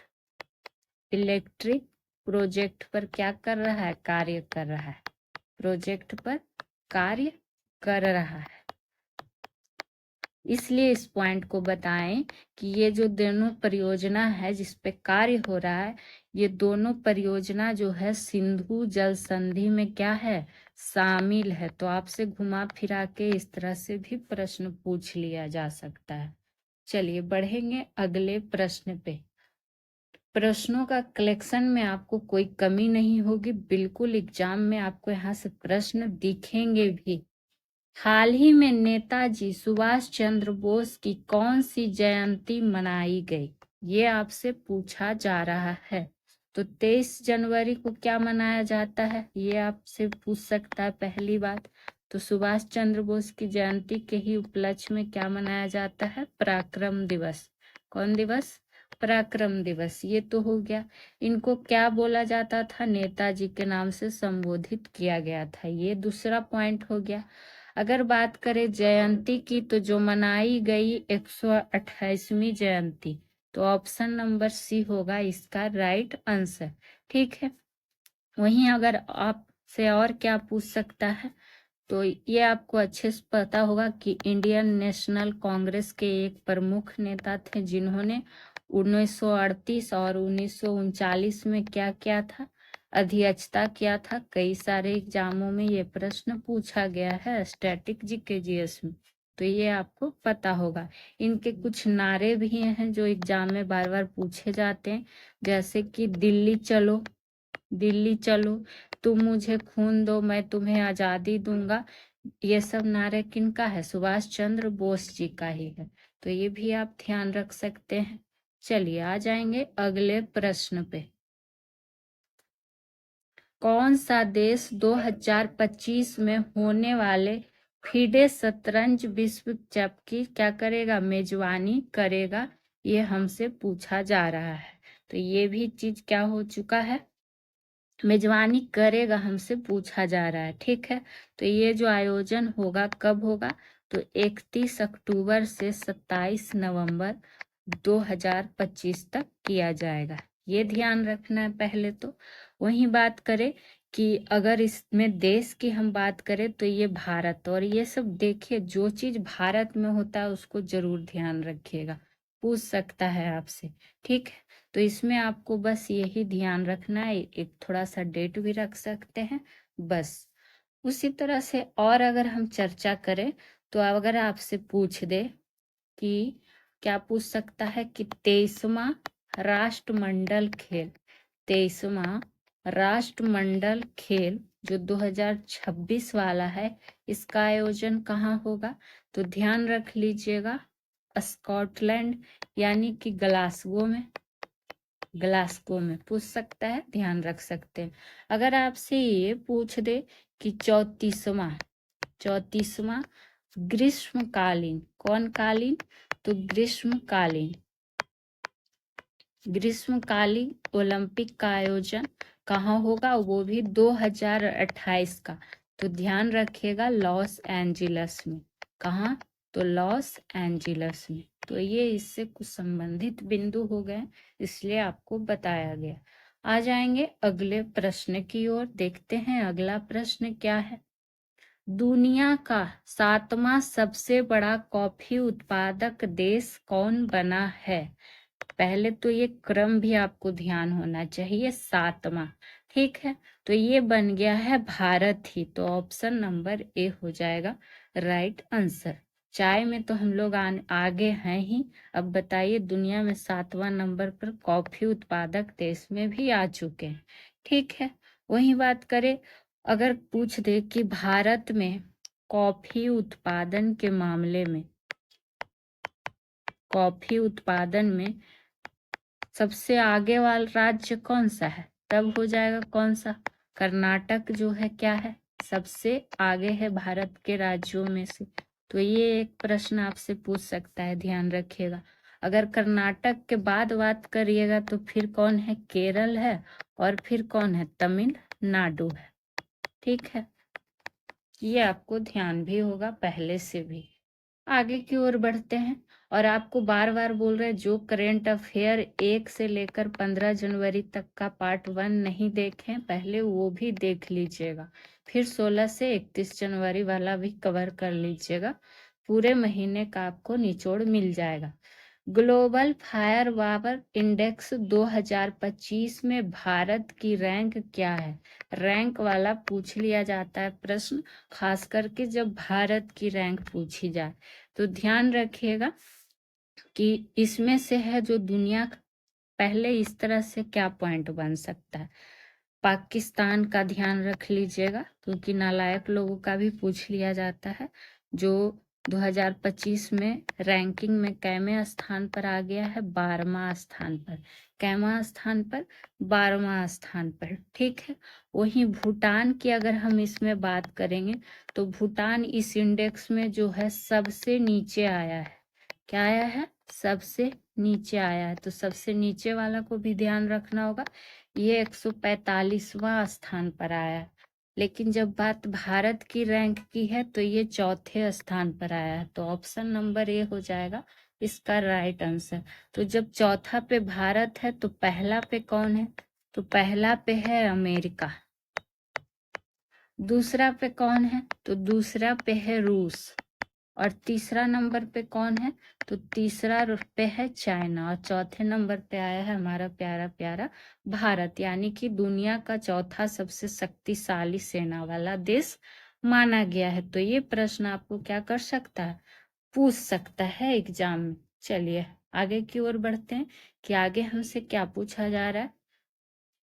प्रोजेक्ट पर क्या कर रहा है, कार्य कर रहा है, प्रोजेक्ट पर कार्य कर रहा है। इसलिए इस पॉइंट को बताएं कि ये जो दोनों परियोजना है जिस पे कार्य हो रहा है, ये दोनों परियोजना जो है सिंधु जल संधि में क्या है, शामिल है। तो आपसे घुमा फिरा के इस तरह से भी प्रश्न पूछ लिया जा सकता है। चलिए बढ़ेंगे अगले प्रश्न पे। प्रश्नों का कलेक्शन में आपको कोई कमी नहीं होगी, बिल्कुल एग्जाम में आपको यहाँ से प्रश्न दिखेंगे भी। हाल ही में नेताजी सुभाष चंद्र बोस की कौन सी जयंती मनाई गई, ये आपसे पूछा जा रहा है। तो 23 जनवरी को क्या मनाया जाता है, ये आपसे पूछ सकता है पहली बात। तो सुभाष चंद्र बोस की जयंती के ही उपलक्ष्य में क्या मनाया जाता है, पराक्रम दिवस। कौन दिवस, पराक्रम दिवस। ये तो हो गया। इनको क्या बोला जाता था, नेताजी के नाम से संबोधित किया गया था, ये दूसरा पॉइंट हो गया। अगर बात करें जयंती की तो जो मनाई गई 128वीं जयंती, तो ऑप्शन नंबर सी होगा इसका राइट आंसर। ठीक है। वहीं अगर आपसे और क्या पूछ सकता है, तो ये आपको अच्छे से पता होगा कि इंडियन नेशनल कांग्रेस के एक प्रमुख नेता थे जिन्होंने 1938 और 1939 में क्या किया था, अध्यक्षता किया था। कई सारे एग्जामों में ये प्रश्न पूछा गया है, स्टैटिक जीके जीएस में, तो ये आपको पता होगा। इनके कुछ नारे भी हैं जो एग्जाम में बार बार पूछे जाते हैं, जैसे कि दिल्ली चलो, तुम मुझे खून दो मैं तुम्हें आजादी दूंगा। ये सब नारे किनका है, सुभाष चंद्र बोस जी का ही है। तो ये भी आप ध्यान रख सकते हैं। चलिए आ जाएंगे अगले प्रश्न पे। कौन सा देश 2025 में होने वाले फीडे शतरंज विश्व कप की क्या करेगा, मेजबानी करेगा, ये हमसे पूछा जा रहा है। तो ये भी चीज क्या हो चुका है, मेजबानी करेगा, हमसे पूछा जा रहा है। ठीक है। तो ये जो आयोजन होगा कब होगा, तो 31 अक्टूबर से 27 नवंबर 2025 तक किया जाएगा। ये ध्यान रखना है पहले तो। वहीं बात करें कि अगर इसमें देश की हम बात करें तो ये भारत, और ये सब देखिए जो चीज भारत में होता है उसको जरूर ध्यान रखिएगा, पूछ सकता है आपसे। ठीक है। तो इसमें आपको बस यही ध्यान रखना है, एक थोड़ा सा डेट भी रख सकते हैं बस। उसी तरह से और अगर हम चर्चा करें तो अगर आपसे पूछ दे कि क्या पूछ सकता है कि 23वां राष्ट्रमंडल खेल, 23वां राष्ट्रमंडल खेल जो 2026 वाला है, इसका आयोजन कहाँ होगा, तो ध्यान रख लीजिएगा स्कॉटलैंड यानी कि ग्लासगो में पूछ सकता है, ध्यान रख सकते हैं। अगर आपसे ये पूछ दे कि 34वां ग्रीष्मकालीन, कौन कालीन, तो ग्रीष्मकालीन ओलंपिक का आयोजन कहाँ होगा, वो भी 2028 का, तो ध्यान रखिएगा लॉस एंजिलस में। कहाँ, तो लॉस एंजिलस में। तो ये इससे कुछ संबंधित बिंदु हो गए, इसलिए आपको बताया गया। आ जाएंगे अगले प्रश्न की ओर, देखते हैं अगला प्रश्न क्या है। दुनिया का 7वां सबसे बड़ा कॉफी उत्पादक देश कौन बना है, पहले तो ये क्रम भी आपको ध्यान होना चाहिए, 7वां। ठीक है। तो ये बन गया है भारत ही, तो ऑप्शन नंबर ए हो जाएगा राइट आंसर। चाय में तो हम लोग आगे हैं ही। अब बताइए, दुनिया में 7वां नंबर पर कॉफी उत्पादक देश में भी आ चुके हैं। ठीक है, वही बात करें, अगर पूछ दे कि भारत में कॉफी उत्पादन के मामले में, कॉफी उत्पादन में सबसे आगे वाला राज्य कौन सा है, तब हो जाएगा कौन सा, कर्नाटक जो है क्या है, सबसे आगे है भारत के राज्यों में से। तो ये एक प्रश्न आपसे पूछ सकता है, ध्यान रखिएगा। अगर कर्नाटक के बाद बात करिएगा तो फिर कौन है, केरल है, और फिर कौन है, तमिलनाडु है। ठीक है, ये आपको ध्यान भी होगा पहले से भी। आगे की ओर बढ़ते हैं, और आपको बार बार बोल रहे हैं जो करेंट अफेयर 1 से लेकर 15 जनवरी तक का पार्ट 1 नहीं देखें पहले, वो भी देख लीजिएगा। फिर 16 से 31 जनवरी वाला भी कवर कर लीजिएगा। पूरे महीने का आपको निचोड़ मिल जाएगा। ग्लोबल फायर पावर इंडेक्स 2025 में भारत की रैंक क्या है, रैंक वाला पूछ लिया जाता है प्रश्न, खास करके जब भारत की रैंक पूछी जाए। तो ध्यान रखिएगा कि इसमें से है जो दुनिया, पहले इस तरह से क्या पॉइंट बन सकता है, पाकिस्तान का ध्यान रख लीजिएगा, क्योंकि नालायक लोगों का भी पूछ लिया जाता है। जो 2025 में रैंकिंग में कैवें स्थान पर आ गया है, 12वां स्थान पर, कैवां स्थान पर, 12वां स्थान पर। ठीक है, वहीं भूटान की अगर हम इसमें बात करेंगे तो भूटान इस इंडेक्स में जो है सबसे नीचे आया है। क्या आया है, सबसे नीचे आया है। तो सबसे नीचे वाला को भी ध्यान रखना होगा, ये 145वां स्थान पर आया है। लेकिन जब बात भारत की रैंक की है तो ये 4थे स्थान पर आया है। तो ऑप्शन नंबर ए हो जाएगा इसका राइट आंसर। तो जब चौथा पे भारत है तो पहला पे कौन है, तो पहला पे है अमेरिका। दूसरा पे कौन है, तो दूसरा पे है रूस। और तीसरा नंबर पे कौन है, तो तीसरा पे है चाइना। और चौथे नंबर पे आया है हमारा प्यारा प्यारा भारत, यानी कि दुनिया का चौथा सबसे शक्तिशाली सेना वाला देश माना गया है। तो ये प्रश्न आपको क्या कर सकता है, पूछ सकता है एग्जाम में। चलिए आगे की ओर बढ़ते हैं कि आगे हमसे क्या पूछा जा रहा है।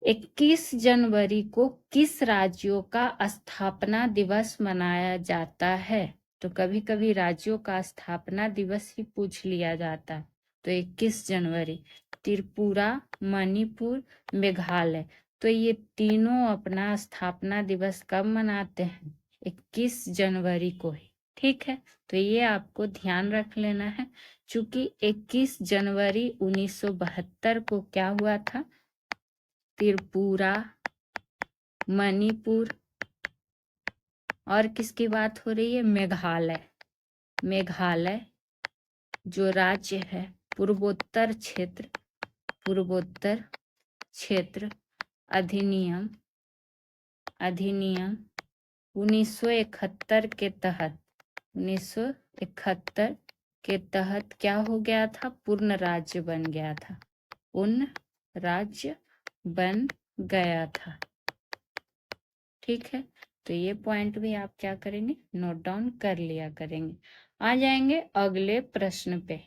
21 जनवरी को किस राज्यों का स्थापना दिवस मनाया जाता है, तो कभी कभी राज्यों का स्थापना दिवस ही पूछ लिया जाता है। तो 21 जनवरी त्रिपुरा, मणिपुर, मेघालय, तो ये तीनों अपना स्थापना दिवस कब मनाते हैं, 21 जनवरी को ही। ठीक है, तो ये आपको ध्यान रख लेना है, चूंकि 21 जनवरी 1972 को क्या हुआ था, त्रिपुरा, मणिपुर, और किसकी बात हो रही है, मेघालय। मेघालय जो राज्य है, पूर्वोत्तर क्षेत्र, पूर्वोत्तर क्षेत्र अधिनियम, अधिनियम 1971 के तहत, 1971 के तहत क्या हो गया था, पूर्ण राज्य बन गया था, पूर्ण राज्य बन गया था। ठीक है, तो ये पॉइंट भी आप क्या करेंगे, नोट डाउन कर लिया करेंगे। आ जाएंगे अगले प्रश्न पे।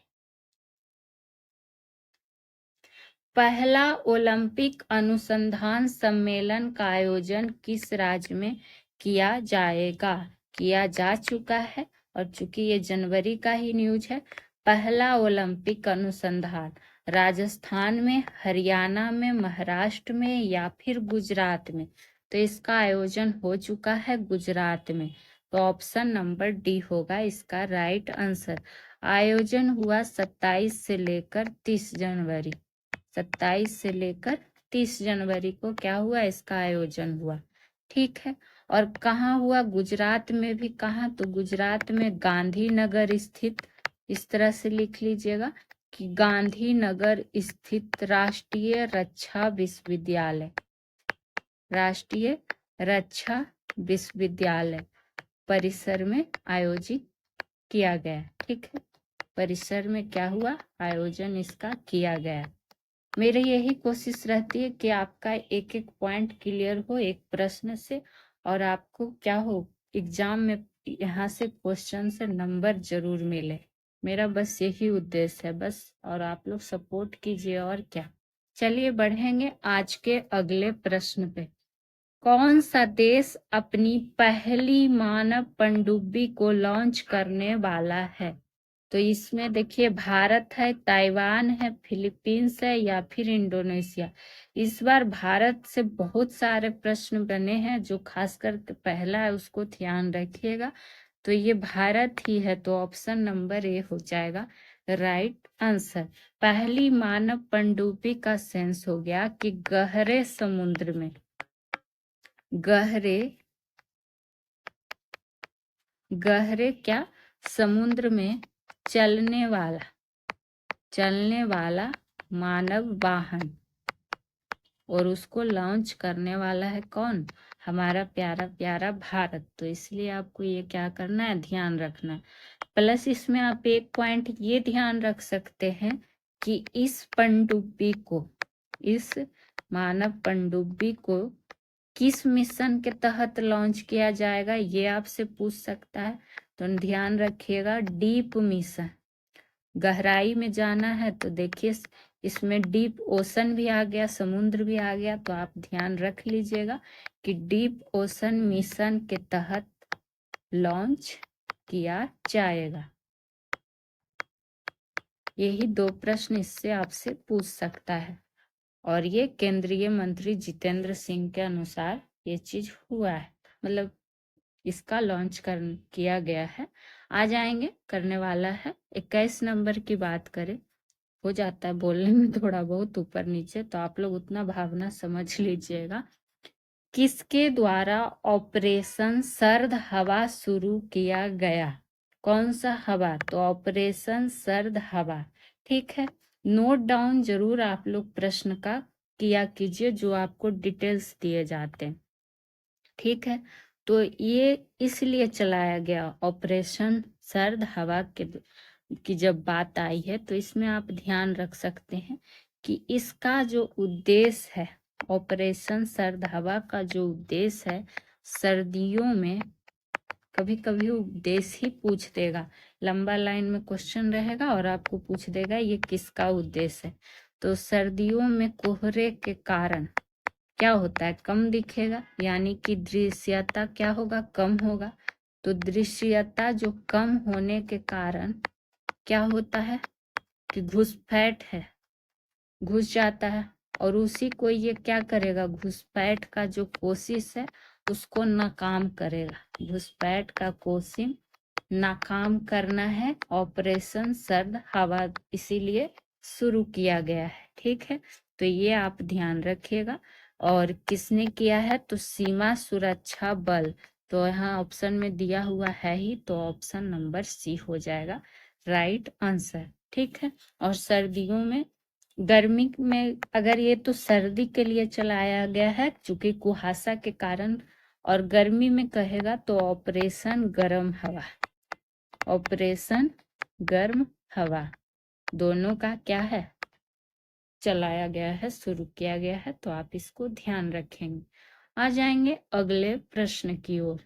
पहला ओलंपिक अनुसंधान सम्मेलन का आयोजन किस राज्य में किया जाएगा, किया जा चुका है, और चूंकि ये जनवरी का ही न्यूज है, पहला ओलंपिक अनुसंधान राजस्थान में, हरियाणा में, महाराष्ट्र में या फिर गुजरात में, तो इसका आयोजन हो चुका है गुजरात में। तो ऑप्शन नंबर डी होगा इसका राइट आंसर। आयोजन हुआ 27 से लेकर 30 जनवरी, 27 से लेकर 30 जनवरी को क्या हुआ, इसका आयोजन हुआ। ठीक है, और कहाँ हुआ, गुजरात में भी। कहाँ, तो गुजरात में गांधीनगर स्थित, इस तरह से लिख लीजिएगा कि गांधीनगर स्थित राष्ट्रीय रक्षा विश्वविद्यालय, राष्ट्रीय रक्षा विश्वविद्यालय परिसर में आयोजित किया गया। ठीक है, परिसर में क्या हुआ, आयोजन इसका किया गया। मेरी यही कोशिश रहती है कि आपका एक एक पॉइंट क्लियर हो एक प्रश्न से, और आपको क्या हो, एग्जाम में यहाँ से क्वेश्चन से नंबर जरूर मिले। मेरा बस यही उद्देश्य है बस, और आप लोग सपोर्ट कीजिए और क्या। चलिए बढ़ेंगे आज के अगले प्रश्न पे। कौन सा देश अपनी पहली मानव पनडुब्बी को लॉन्च करने वाला है? तो इसमें देखिए भारत है, ताइवान है, फिलीपींस है या फिर इंडोनेशिया। इस बार भारत से बहुत सारे प्रश्न बने हैं, जो खासकर पहला है उसको ध्यान रखिएगा। तो ये भारत ही है, तो ऑप्शन नंबर ए हो जाएगा राइट आंसर। पहली मानव पनडुब्बी का सेंस हो गया कि गहरे समुद्र में, गहरे क्या समुद्र में चलने वाला मानव वाहन, और उसको लॉन्च करने वाला है कौन? हमारा प्यारा प्यारा भारत। तो इसलिए आपको ये क्या करना है, ध्यान रखना। प्लस इसमें आप एक पॉइंट ये ध्यान रख सकते हैं कि इस मानव पनडुब्बी को किस मिशन के तहत लॉन्च किया जाएगा, ये आपसे पूछ सकता है। तो ध्यान रखिएगा, डीप मिशन, गहराई में जाना है। तो देखिए इसमें डीप ओशन भी आ गया, समुद्र भी आ गया। तो आप ध्यान रख लीजिएगा कि डीप ओशन मिशन के तहत लॉन्च किया जाएगा। यही दो प्रश्न इससे आपसे पूछ सकता है, और ये केंद्रीय मंत्री जितेंद्र सिंह के अनुसार ये चीज हुआ है, मतलब इसका लॉन्च किया गया है। आ जाएंगे, करने वाला है। 21 नंबर की बात करें, हो जाता है बोलने में थोड़ा बहुत ऊपर नीचे, तो आप लोग उतना भावना समझ लीजिएगा। किसके द्वारा ऑपरेशन सर्द हवा शुरू किया गया? कौन सा हवा? तो ऑपरेशन सर्द हवा। ठीक है, नोट डाउन जरूर आप लोग प्रश्न का किया कीजिए, जो आपको डिटेल्स दिए जाते हैं। ठीक है, तो ये इसलिए चलाया गया ऑपरेशन सर्द हवा की जब बात आई है, तो इसमें आप ध्यान रख सकते हैं कि इसका जो उद्देश्य है, ऑपरेशन सर्द हवा का जो उद्देश्य है, सर्दियों में कभी कभी उद्देश्य ही पूछ देगा, लंबा लाइन में क्वेश्चन रहेगा और आपको पूछ देगा ये किसका उद्देश्य है। तो सर्दियों में कोहरे के कारण क्या होता है, कम दिखेगा, यानी कि दृश्यता क्या होगा, कम होगा। तो दृश्यता जो कम होने के कारण क्या होता है कि घुसपैठ है, घुस जाता है, और उसी को ये क्या करेगा, घुसपैठ का जो कोशिश है उसको नाकाम करेगा। घुसपैठ का कोशिश नाकाम करना है, ऑपरेशन सर्द हवा इसीलिए शुरू किया गया है। ठीक है, तो ये आप ध्यान रखिएगा। और किसने किया है? तो सीमा सुरक्षा बल। तो यहाँ ऑप्शन में दिया हुआ है ही, तो ऑप्शन नंबर सी हो जाएगा राइट आंसर। ठीक है, और सर्दियों में, गर्मी में अगर ये तो सर्दी के लिए चलाया गया है क्योंकि कुहासा के कारण, और गर्मी में कहेगा तो ऑपरेशन गर्म हवा, ऑपरेशन गर्म हवा दोनों का क्या है, चलाया गया है, शुरू किया गया है। तो आप इसको ध्यान रखेंगे। आ जाएंगे अगले प्रश्न की ओर।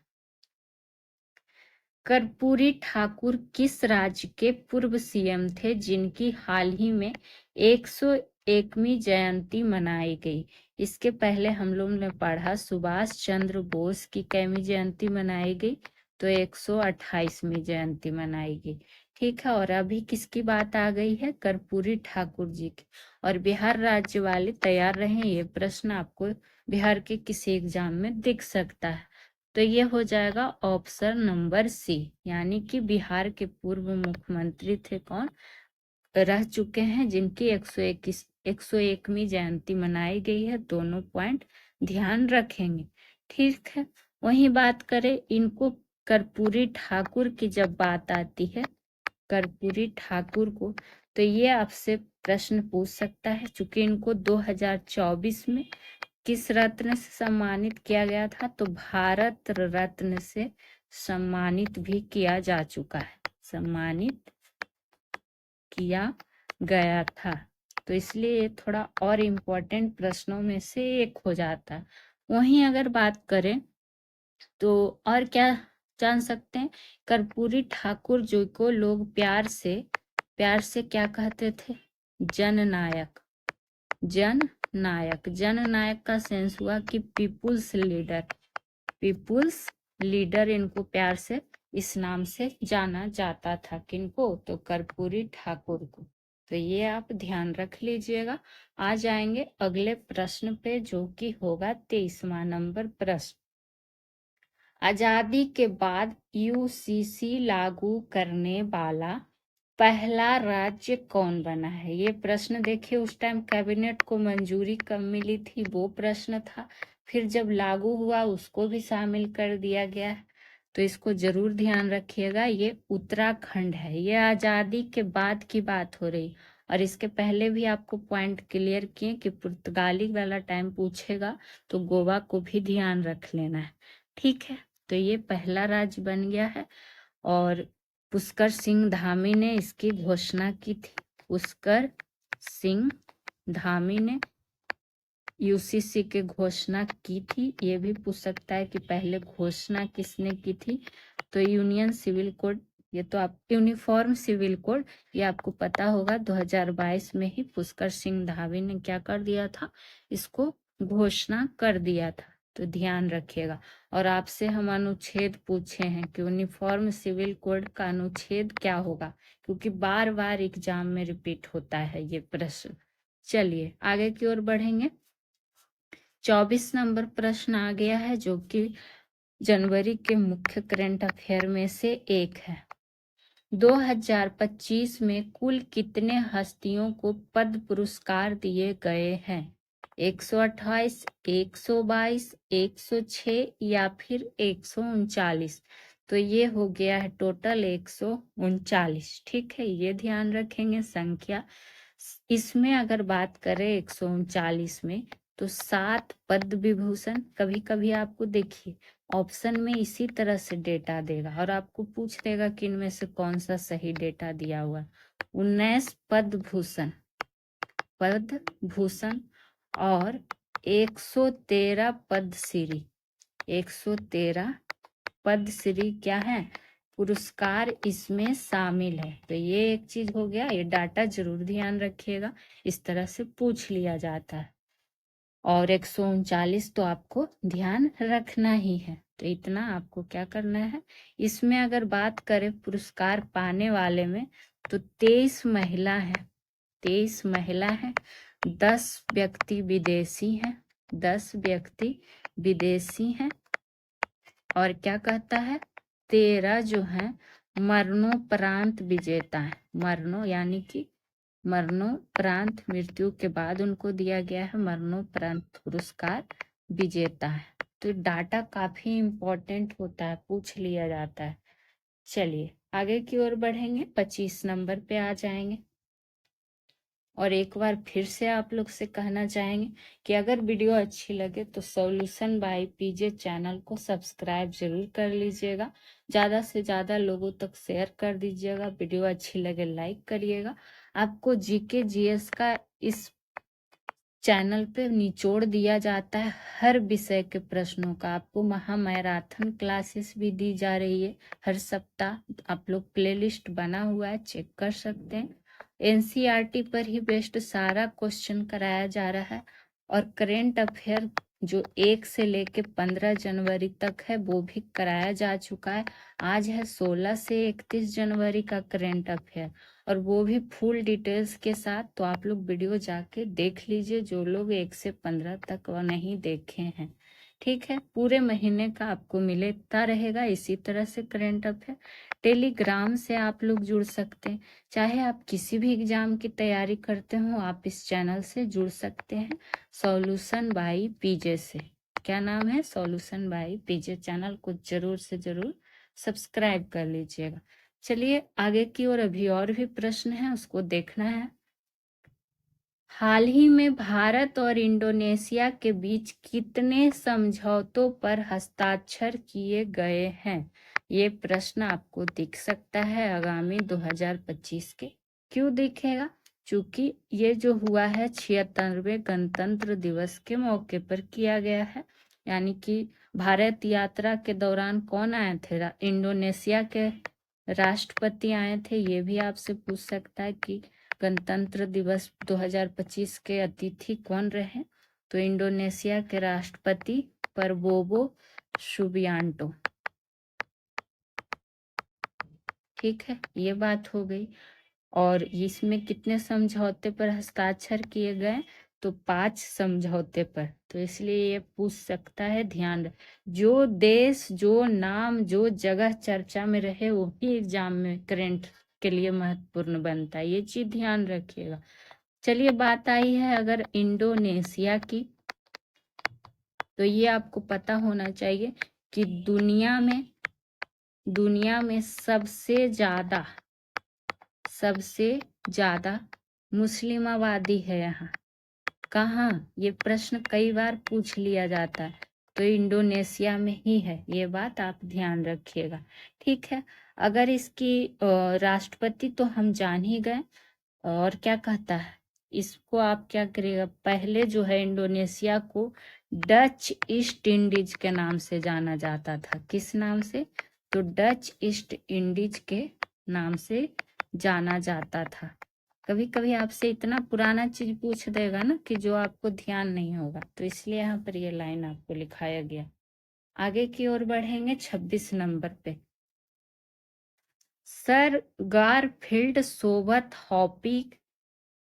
कर्पूरी ठाकुर किस राज्य के पूर्व सीएम थे जिनकी हाल ही में 101वीं जयंती मनाई गई? इसके पहले हम लोग ने पढ़ा सुभाष चंद्र बोस की कैवी जयंती मनाई गई, तो 128वीं जयंती मनाई गई। ठीक है, और अभी किसकी बात आ गई है? कर्पूरी ठाकुर जी की। और बिहार राज्य वाले तैयार रहें, ये प्रश्न आपको बिहार के किसी एग्जाम में दिख सकता है। तो ये हो जाएगा ऑप्शन नंबर सी, यानी कि बिहार के पूर्व मुख्यमंत्री थे कौन, रह चुके हैं, जिनकी 101वीं जयंती मनाई गई है। दोनों पॉइंट ध्यान रखेंगे। ठीक है, वही बात करें इनको, कर्पूरी ठाकुर की जब बात आती है, कर्पूरी ठाकुर को, तो ये आपसे प्रश्न पूछ सकता है, चूंकि इनको 2024 में किस रत्न से सम्मानित किया गया था? तो भारत रत्न से सम्मानित भी किया जा चुका है, सम्मानित किया गया था। तो इसलिए ये थोड़ा और इम्पोर्टेंट प्रश्नों में से एक हो जाता है। वहीं अगर बात करें तो और क्या जान सकते हैं। कर्पूरी ठाकुर जी को लोग प्यार से क्या कहते थे? जननायक। जननायक का सेंस हुआ कि पीपुल्स लीडर इनको प्यार से इस नाम से जाना जाता था। किनको? तो कर्पूरी ठाकुर को। तो ये आप ध्यान रख लीजिएगा। आ जाएंगे अगले प्रश्न पे, जो कि होगा 23वां नंबर प्रश्न। आजादी के बाद यूसीसी लागू करने वाला पहला राज्य कौन बना है? ये प्रश्न देखिए, उस टाइम कैबिनेट को मंजूरी कब मिली थी वो प्रश्न था, फिर जब लागू हुआ उसको भी शामिल कर दिया गया है। तो इसको जरूर ध्यान रखिएगा। ये उत्तराखंड है। ये आजादी के बाद की बात हो रही, और इसके पहले भी आपको पॉइंट क्लियर किए कि पुर्तगाली वाला टाइम पूछेगा तो गोवा को भी ध्यान रख लेना है। ठीक है, तो ये पहला राज्य बन गया है। और पुष्कर सिंह धामी ने इसकी घोषणा की थी। पुष्कर सिंह धामी ने यूसीसी की घोषणा की थी। ये भी पूछ सकता है कि पहले घोषणा किसने की थी? तो यूनियन सिविल कोड, ये तो आप यूनिफॉर्म सिविल कोड, ये आपको पता होगा 2022 में ही पुष्कर सिंह धामी ने क्या कर दिया था? इसको घोषणा कर दिया था। तो ध्यान रखिएगा। और आपसे हम अनुच्छेद पूछे हैं कि यूनिफॉर्म सिविल कोड का अनुच्छेद क्या होगा, क्योंकि बार बार एग्जाम में रिपीट होता है ये प्रश्न। चलिए आगे की ओर बढ़ेंगे। 24 नंबर प्रश्न आ गया है, जो कि जनवरी के मुख्य करंट अफेयर में से एक है। 2025 में कुल कितने हस्तियों को पद्म पुरस्कार दिए गए हैं? 128, 122, 106 या फिर 139? तो ये हो गया है टोटल 139। ठीक है, ये ध्यान रखेंगे संख्या। इसमें अगर बात करें 139 में, तो 7 पद्म विभूषण, कभी कभी आपको देखिए ऑप्शन में इसी तरह से डेटा देगा और आपको पूछ देगा कि इनमें से कौन सा सही डेटा दिया हुआ। 19 पद्म भूषण और 113 पद्मश्री। 113 पद्मश्री क्या है? पुरस्कार इसमें शामिल है। तो ये एक चीज हो गया। ये डाटा जरूर ध्यान रखिएगा, इस तरह से पूछ लिया जाता है। और 139 तो आपको ध्यान रखना ही है। तो इतना आपको क्या करना है। इसमें अगर बात करें पुरस्कार पाने वाले में, तो 23 महिला है। 23 महिला है, 10 व्यक्ति विदेशी हैं। 10 व्यक्ति विदेशी हैं। और क्या कहता है, 13 जो है मरणोपरांत विजेता है। यानी कि मरणोपरांत, मृत्यु के बाद उनको दिया गया है मरणोपरांत पुरस्कार विजेता है। तो डाटा काफी इम्पोर्टेंट होता है, पूछ लिया जाता है। चलिए आगे की ओर बढ़ेंगे, 25 नंबर पे आ जाएंगे। और एक बार फिर से आप लोग से कहना चाहेंगे कि अगर वीडियो अच्छी लगे तो सॉल्यूशन बाय पीजे चैनल को सब्सक्राइब जरूर कर लीजिएगा। ज़्यादा से ज़्यादा लोगों तक शेयर कर दीजिएगा। वीडियो अच्छी लगे लाइक करिएगा। आपको जीके जीएस का इस चैनल पे निचोड़ दिया जाता है हर विषय के प्रश्नों का। आपको महामैराथन क्लासेस भी दी जा रही है हर सप्ताह। आप लोग प्लेलिस्ट बना हुआ है, चेक कर सकते हैं। एनसीईआरटी पर ही बेस्ड सारा क्वेश्चन कराया जा रहा है। और करेंट अफेयर जो 1 से लेके 15 जनवरी तक है वो भी कराया जा चुका है। आज है 16 से 31 जनवरी का करेंट अफेयर, और वो भी फुल डिटेल्स के साथ। तो आप लोग वीडियो जाके देख लीजिए, जो लोग 1 से 15 तक नहीं देखे हैं। ठीक है, पूरे महीने का आपको मिलता रहेगा इसी तरह से करेंट अफेयर। टेलीग्राम से आप लोग जुड़ सकते हैं। चाहे आप किसी भी एग्जाम की तैयारी करते हो, आप इस चैनल से जुड़ सकते हैं, सॉल्यूशन बाय पीजे से। क्या नाम है? Solution by PJ. चैनल को जरूर से जरूर सब्सक्राइब कर लीजिएगा। चलिए आगे की ओर, अभी और भी प्रश्न है, उसको देखना है। हाल ही में भारत और इंडोनेशिया के बीच कितने समझौतों पर हस्ताक्षर किए गए हैं? ये प्रश्न आपको दिख सकता है आगामी 2025 के। क्यों दिखेगा? क्योंकि ये जो हुआ है 76वें गणतंत्र दिवस के मौके पर किया गया है। यानी कि भारत यात्रा के दौरान कौन आए थे? इंडोनेशिया के राष्ट्रपति आए थे। ये भी आपसे पूछ सकता है कि गणतंत्र दिवस 2025 के अतिथि कौन रहे? तो इंडोनेशिया के राष्ट्रपति प्रबोवो सुबियांटो। ठीक है, ये बात हो गई। और इसमें कितने समझौते पर हस्ताक्षर किए गए? तो 5 समझौते पर। तो इसलिए ये पूछ सकता है, ध्यान रख, जो देश, जो नाम, जो जगह चर्चा में रहे वो भी एग्जाम में करंट के लिए महत्वपूर्ण बनता है, ये चीज ध्यान रखिएगा। चलिए, बात आई है अगर इंडोनेशिया की, तो ये आपको पता होना चाहिए कि दुनिया में सबसे ज्यादा मुस्लिम आबादी है यहाँ। कहाँ? ये प्रश्न कई बार पूछ लिया जाता है, तो इंडोनेशिया में ही है, ये बात आप ध्यान रखिएगा। ठीक है, अगर इसकी राष्ट्रपति तो हम जान ही गए। और क्या कहता है इसको, आप क्या करिएगा, पहले जो है इंडोनेशिया को डच ईस्ट इंडीज के नाम से जाना जाता था। किस नाम से? तो डच ईस्ट इंडीज के नाम से जाना जाता था। कभी कभी आपसे इतना पुराना चीज पूछ देगा ना कि जो आपको ध्यान नहीं होगा, तो इसलिए यहाँ पर ये लाइन आपको लिखाया गया। आगे की ओर बढ़ेंगे 26 नंबर पे। सर गारफील्ड सोबर्स हॉकी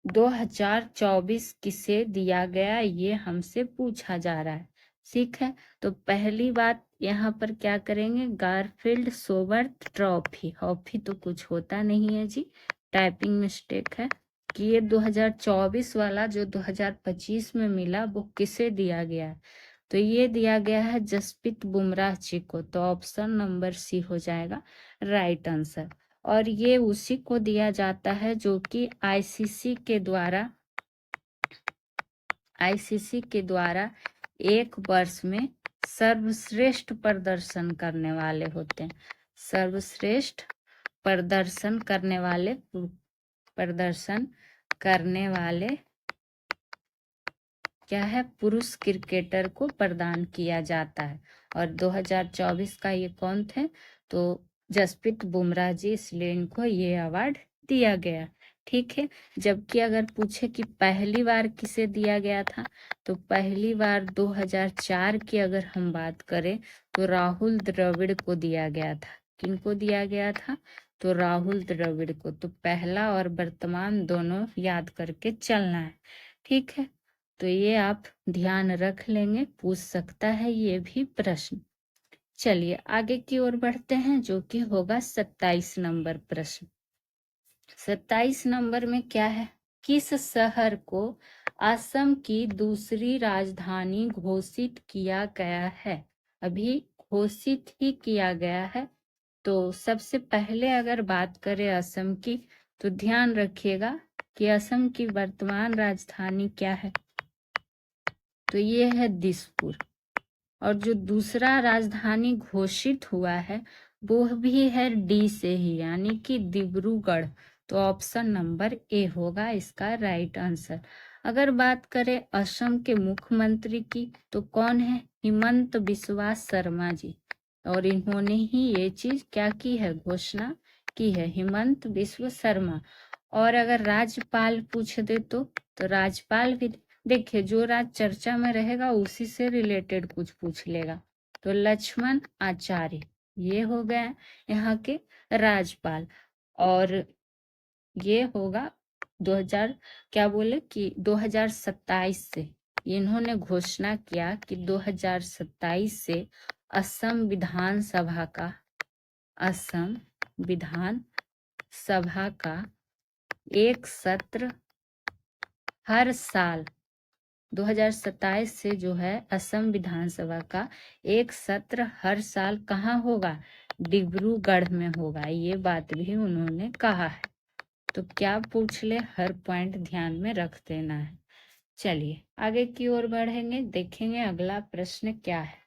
2024 किसे दिया गया? ये हमसे पूछा जा रहा है। ठीक है, तो पहली बात यहाँ पर क्या करेंगे, गारफील्ड सोबर्स ट्रॉफी, हॉफी तो कुछ होता नहीं है जी, टाइपिंग मिस्टेक है, कि ये 2024 वाला जो 2025 में मिला वो किसे दिया गया है? तो ये दिया गया है जसप्रीत बुमराह जी को। तो ऑप्शन नंबर सी हो जाएगा राइट आंसर। और ये उसी को दिया जाता है जो कि आईसीसी के द्वारा एक वर्ष में सर्वश्रेष्ठ प्रदर्शन करने वाले होते हैं। सर्वश्रेष्ठ प्रदर्शन करने वाले क्या है, पुरुष क्रिकेटर को प्रदान किया जाता है। और 2024 का ये कौन थे? तो जसप्रीत बुमराह जी, इसलिए इनको ये अवार्ड दिया गया। ठीक है, जबकि अगर पूछे कि पहली बार किसे दिया गया था, तो पहली बार 2004 की अगर हम बात करें तो राहुल द्रविड़ को दिया गया था। किनको दिया गया था? तो राहुल द्रविड़ को। तो पहला और वर्तमान दोनों याद करके चलना है। ठीक है, तो ये आप ध्यान रख लेंगे, पूछ सकता है ये भी प्रश्न। चलिए आगे की ओर बढ़ते हैं, जो कि होगा 27 नंबर प्रश्न। 27 नंबर में क्या है, किस शहर को असम की दूसरी राजधानी घोषित किया गया है? अभी घोषित ही किया गया है। तो सबसे पहले अगर बात करें असम की, तो ध्यान रखिएगा कि असम की वर्तमान राजधानी क्या है? तो ये है दिसपुर। और जो दूसरा राजधानी घोषित हुआ है वो भी है डी से ही, यानी कि डिब्रूगढ़। तो ऑप्शन नंबर ए होगा इसका राइट आंसर। अगर बात करें असम के मुख्यमंत्री की, तो कौन है? हिमंत बिस्वा शर्मा जी। और इन्होंने ही ये चीज क्या की है, घोषणा की है, हिमंत बिस्वा शर्मा। और अगर राज्यपाल पूछ दे तो राज्यपाल भी, देखिए जो राज चर्चा में रहेगा उसी से रिलेटेड कुछ पूछ लेगा। तो लक्ष्मण आचार्य ये हो गए यहाँ के राज्यपाल। और ये होगा 2000 क्या बोले कि 2027 से इन्होंने घोषणा किया कि 2027 से असम विधान सभा का एक सत्र हर साल 2027 से जो है असम विधानसभा का एक सत्र हर साल कहाँ होगा? डिब्रूगढ़ में होगा। ये बात भी उन्होंने कहा है। तो क्या पूछ ले, हर पॉइंट ध्यान में रख देना है। चलिए आगे की ओर बढ़ेंगे, देखेंगे अगला प्रश्न क्या है।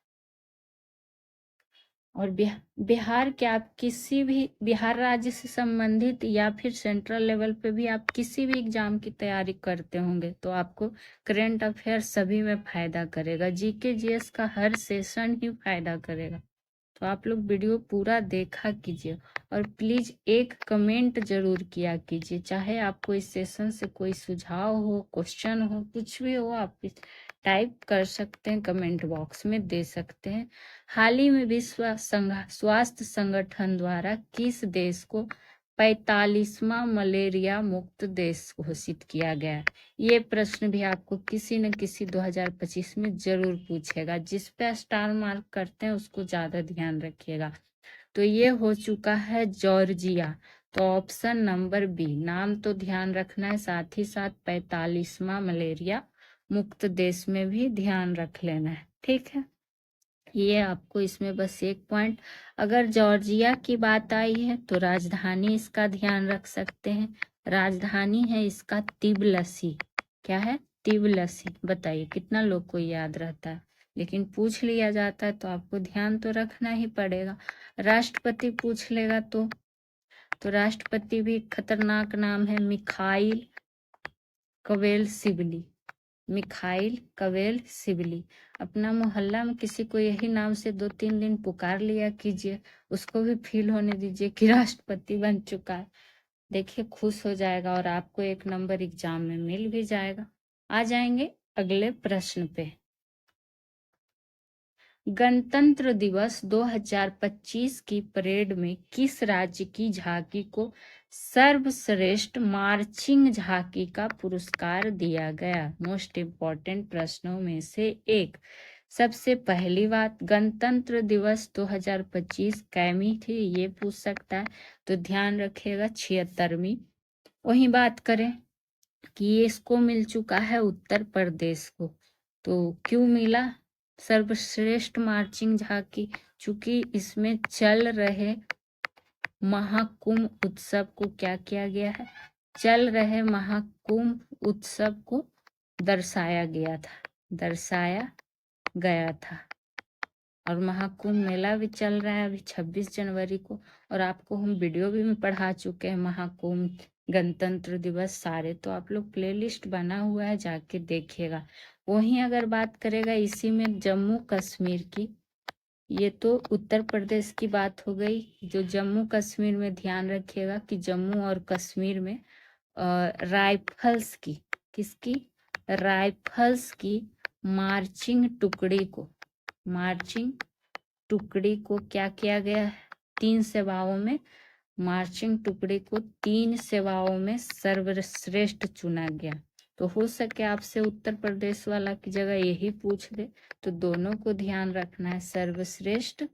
और बिहार के आप किसी भी बिहार राज्य से संबंधित या फिर सेंट्रल लेवल पे भी आप किसी भी एग्जाम की तैयारी करते होंगे तो आपको करंट अफेयर सभी में फायदा करेगा। जीके जीएस का हर सेशन ही फायदा करेगा। तो आप लोग वीडियो पूरा देखा कीजिए और प्लीज एक कमेंट जरूर किया कीजिए। चाहे आपको इस सेशन से कोई सुझाव हो, क्वेश्चन हो, कुछ भी हो, आप टाइप कर सकते हैं, कमेंट बॉक्स में दे सकते हैं। हाल ही में विश्व स्वास्थ्य संगठन द्वारा किस देश को 45वां मलेरिया मुक्त देश घोषित किया गया है? ये प्रश्न भी आपको किसी न किसी 2025 में जरूर पूछेगा। जिस पे स्टार मार्क करते हैं उसको ज्यादा ध्यान रखिएगा। तो ये हो चुका है जॉर्जिया। तो ऑप्शन नंबर बी, नाम तो ध्यान रखना है, साथ ही साथ 45वां मलेरिया मुक्त देश में भी ध्यान रख लेना है। ठीक है, ये आपको इसमें बस एक पॉइंट। अगर जॉर्जिया की बात आई है तो राजधानी इसका ध्यान रख सकते हैं। राजधानी है इसका तिबलसी। क्या है? तिबलसी। बताइए कितना लोग को याद रहता है, लेकिन पूछ लिया जाता है तो आपको ध्यान तो रखना ही पड़ेगा। राष्ट्रपति पूछ लेगा तो राष्ट्रपति भी खतरनाक नाम है, मिखाइल कवेलशिवली। मिखाइल कवेलशिवली। अपना मोहल्ला में किसी को यही नाम से 2-3 दिन पुकार लिया कीजिए, उसको भी फील होने दीजिए कि राष्ट्रपति बन चुका है। देखिए खुश हो जाएगा और आपको 1 नंबर एग्जाम में मिल भी जाएगा। आ जाएंगे अगले प्रश्न पे। गणतंत्र दिवस 2025 की परेड में किस राज्य की झांकी को सर्वश्रेष्ठ मार्चिंग झांकी का पुरस्कार दिया गया? मोस्ट इम्पोर्टेंट प्रश्नों में से एक। सबसे पहली बात, गणतंत्र दिवस 2025 कैमी थी, ये पूछ सकता है, तो ध्यान रखिएगा 76वीं। वही बात करें कि ये इसको मिल चुका है उत्तर प्रदेश को। तो क्यों मिला सर्वश्रेष्ठ मार्चिंग झांकी? चूंकि इसमें चल रहे महाकुंभ उत्सव को क्या किया गया है? चल रहे महाकुंभ उत्सव को दर्शाया गया था। और महाकुंभ मेला भी चल रहा है अभी 26 जनवरी को, और आपको हम वीडियो भी में पढ़ा चुके हैं महाकुंभ, गणतंत्र दिवस सारे। तो आप लोग प्लेलिस्ट बना हुआ है, जाके देखिएगा। वहीं अगर बात करेगा इसी में जम्मू कश्मीर की, ये तो उत्तर प्रदेश की बात हो गई। जो जम्मू कश्मीर में ध्यान रखिएगा कि जम्मू और कश्मीर में राइफल्स की, किसकी? राइफल्स की मार्चिंग टुकड़ी को क्या किया गया है? 3 सेवाओं में, मार्चिंग टुकड़ी को 3 सेवाओं में सर्वश्रेष्ठ चुना गया। तो हो सके आपसे उत्तर प्रदेश वाला की जगह यही पूछ दे, तो दोनों को ध्यान रखना है, सर्वश्रेष्ठ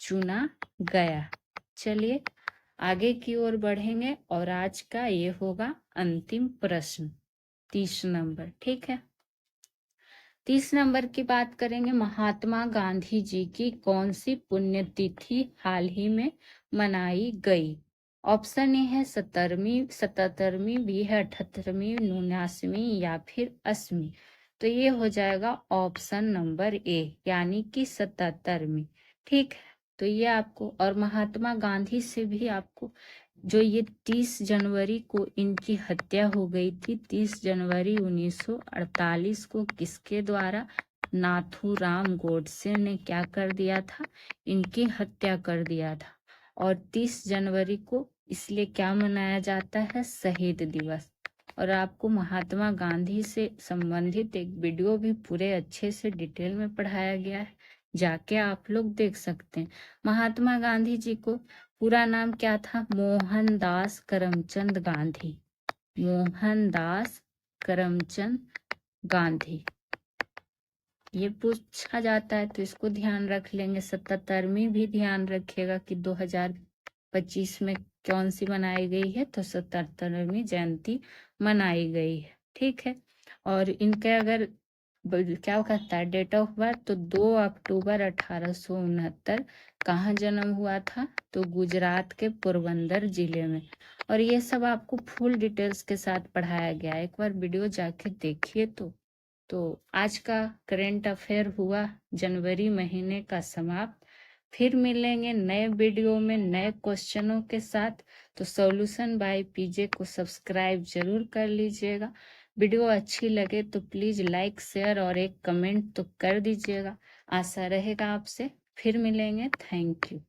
चुना गया। चलिए आगे की ओर बढ़ेंगे और आज का ये होगा अंतिम प्रश्न, 30 नंबर। ठीक है, 30 नंबर की बात करेंगे। महात्मा गांधी जी की कौन सी पुण्यतिथि हाल ही में मनाई गई? ऑप्शन ए है 77वीं, बी है 78वीं, 79वीं या फिर 80वीं। तो ये हो जाएगा ऑप्शन नंबर ए, यानी कि 77वीं। ठीक है, तो ये आपको, और महात्मा गांधी से भी आपको, जो ये 30 जनवरी को इनकी हत्या हो गई थी, 30 जनवरी 1948 को, किसके द्वारा? नाथूराम गोडसे ने क्या कर दिया था? इनकी हत्या कर दिया था। और 30 जनवरी को इसलिए क्या मनाया जाता है? शहीद दिवस। और आपको महात्मा गांधी से संबंधित एक वीडियो भी पूरे अच्छे से डिटेल में पढ़ाया गया है, जाके आप लोग देख सकते हैं। महात्मा गांधी जी को पूरा नाम क्या था? मोहनदास करमचंद गांधी। मोहनदास करमचंद गांधी, ये पूछा जाता है तो इसको ध्यान रख लेंगे। 77वीं भी ध्यान रखिएगा कि 2025 में कौन सी मनाई गई है, तो 77वीं जयंती मनाई गई है। ठीक है, और इनके अगर क्या कहता है डेट ऑफ बर्थ, तो 2 अक्टूबर 1869 कहाँ जन्म हुआ था? तो गुजरात के पोरबंदर जिले में। और ये सब आपको फुल डिटेल्स के साथ पढ़ाया गया है, एक बार वीडियो जाके देखिए। तो आज का करेंट अफेयर हुआ जनवरी महीने का समाप्त। फिर मिलेंगे नए वीडियो में नए क्वेश्चनों के साथ। तो सॉल्यूशन बाय पीजे को सब्सक्राइब जरूर कर लीजिएगा। वीडियो अच्छी लगे तो प्लीज लाइक शेयर और एक कमेंट तो कर दीजिएगा। आशा रहेगा आपसे फिर मिलेंगे। Thank you.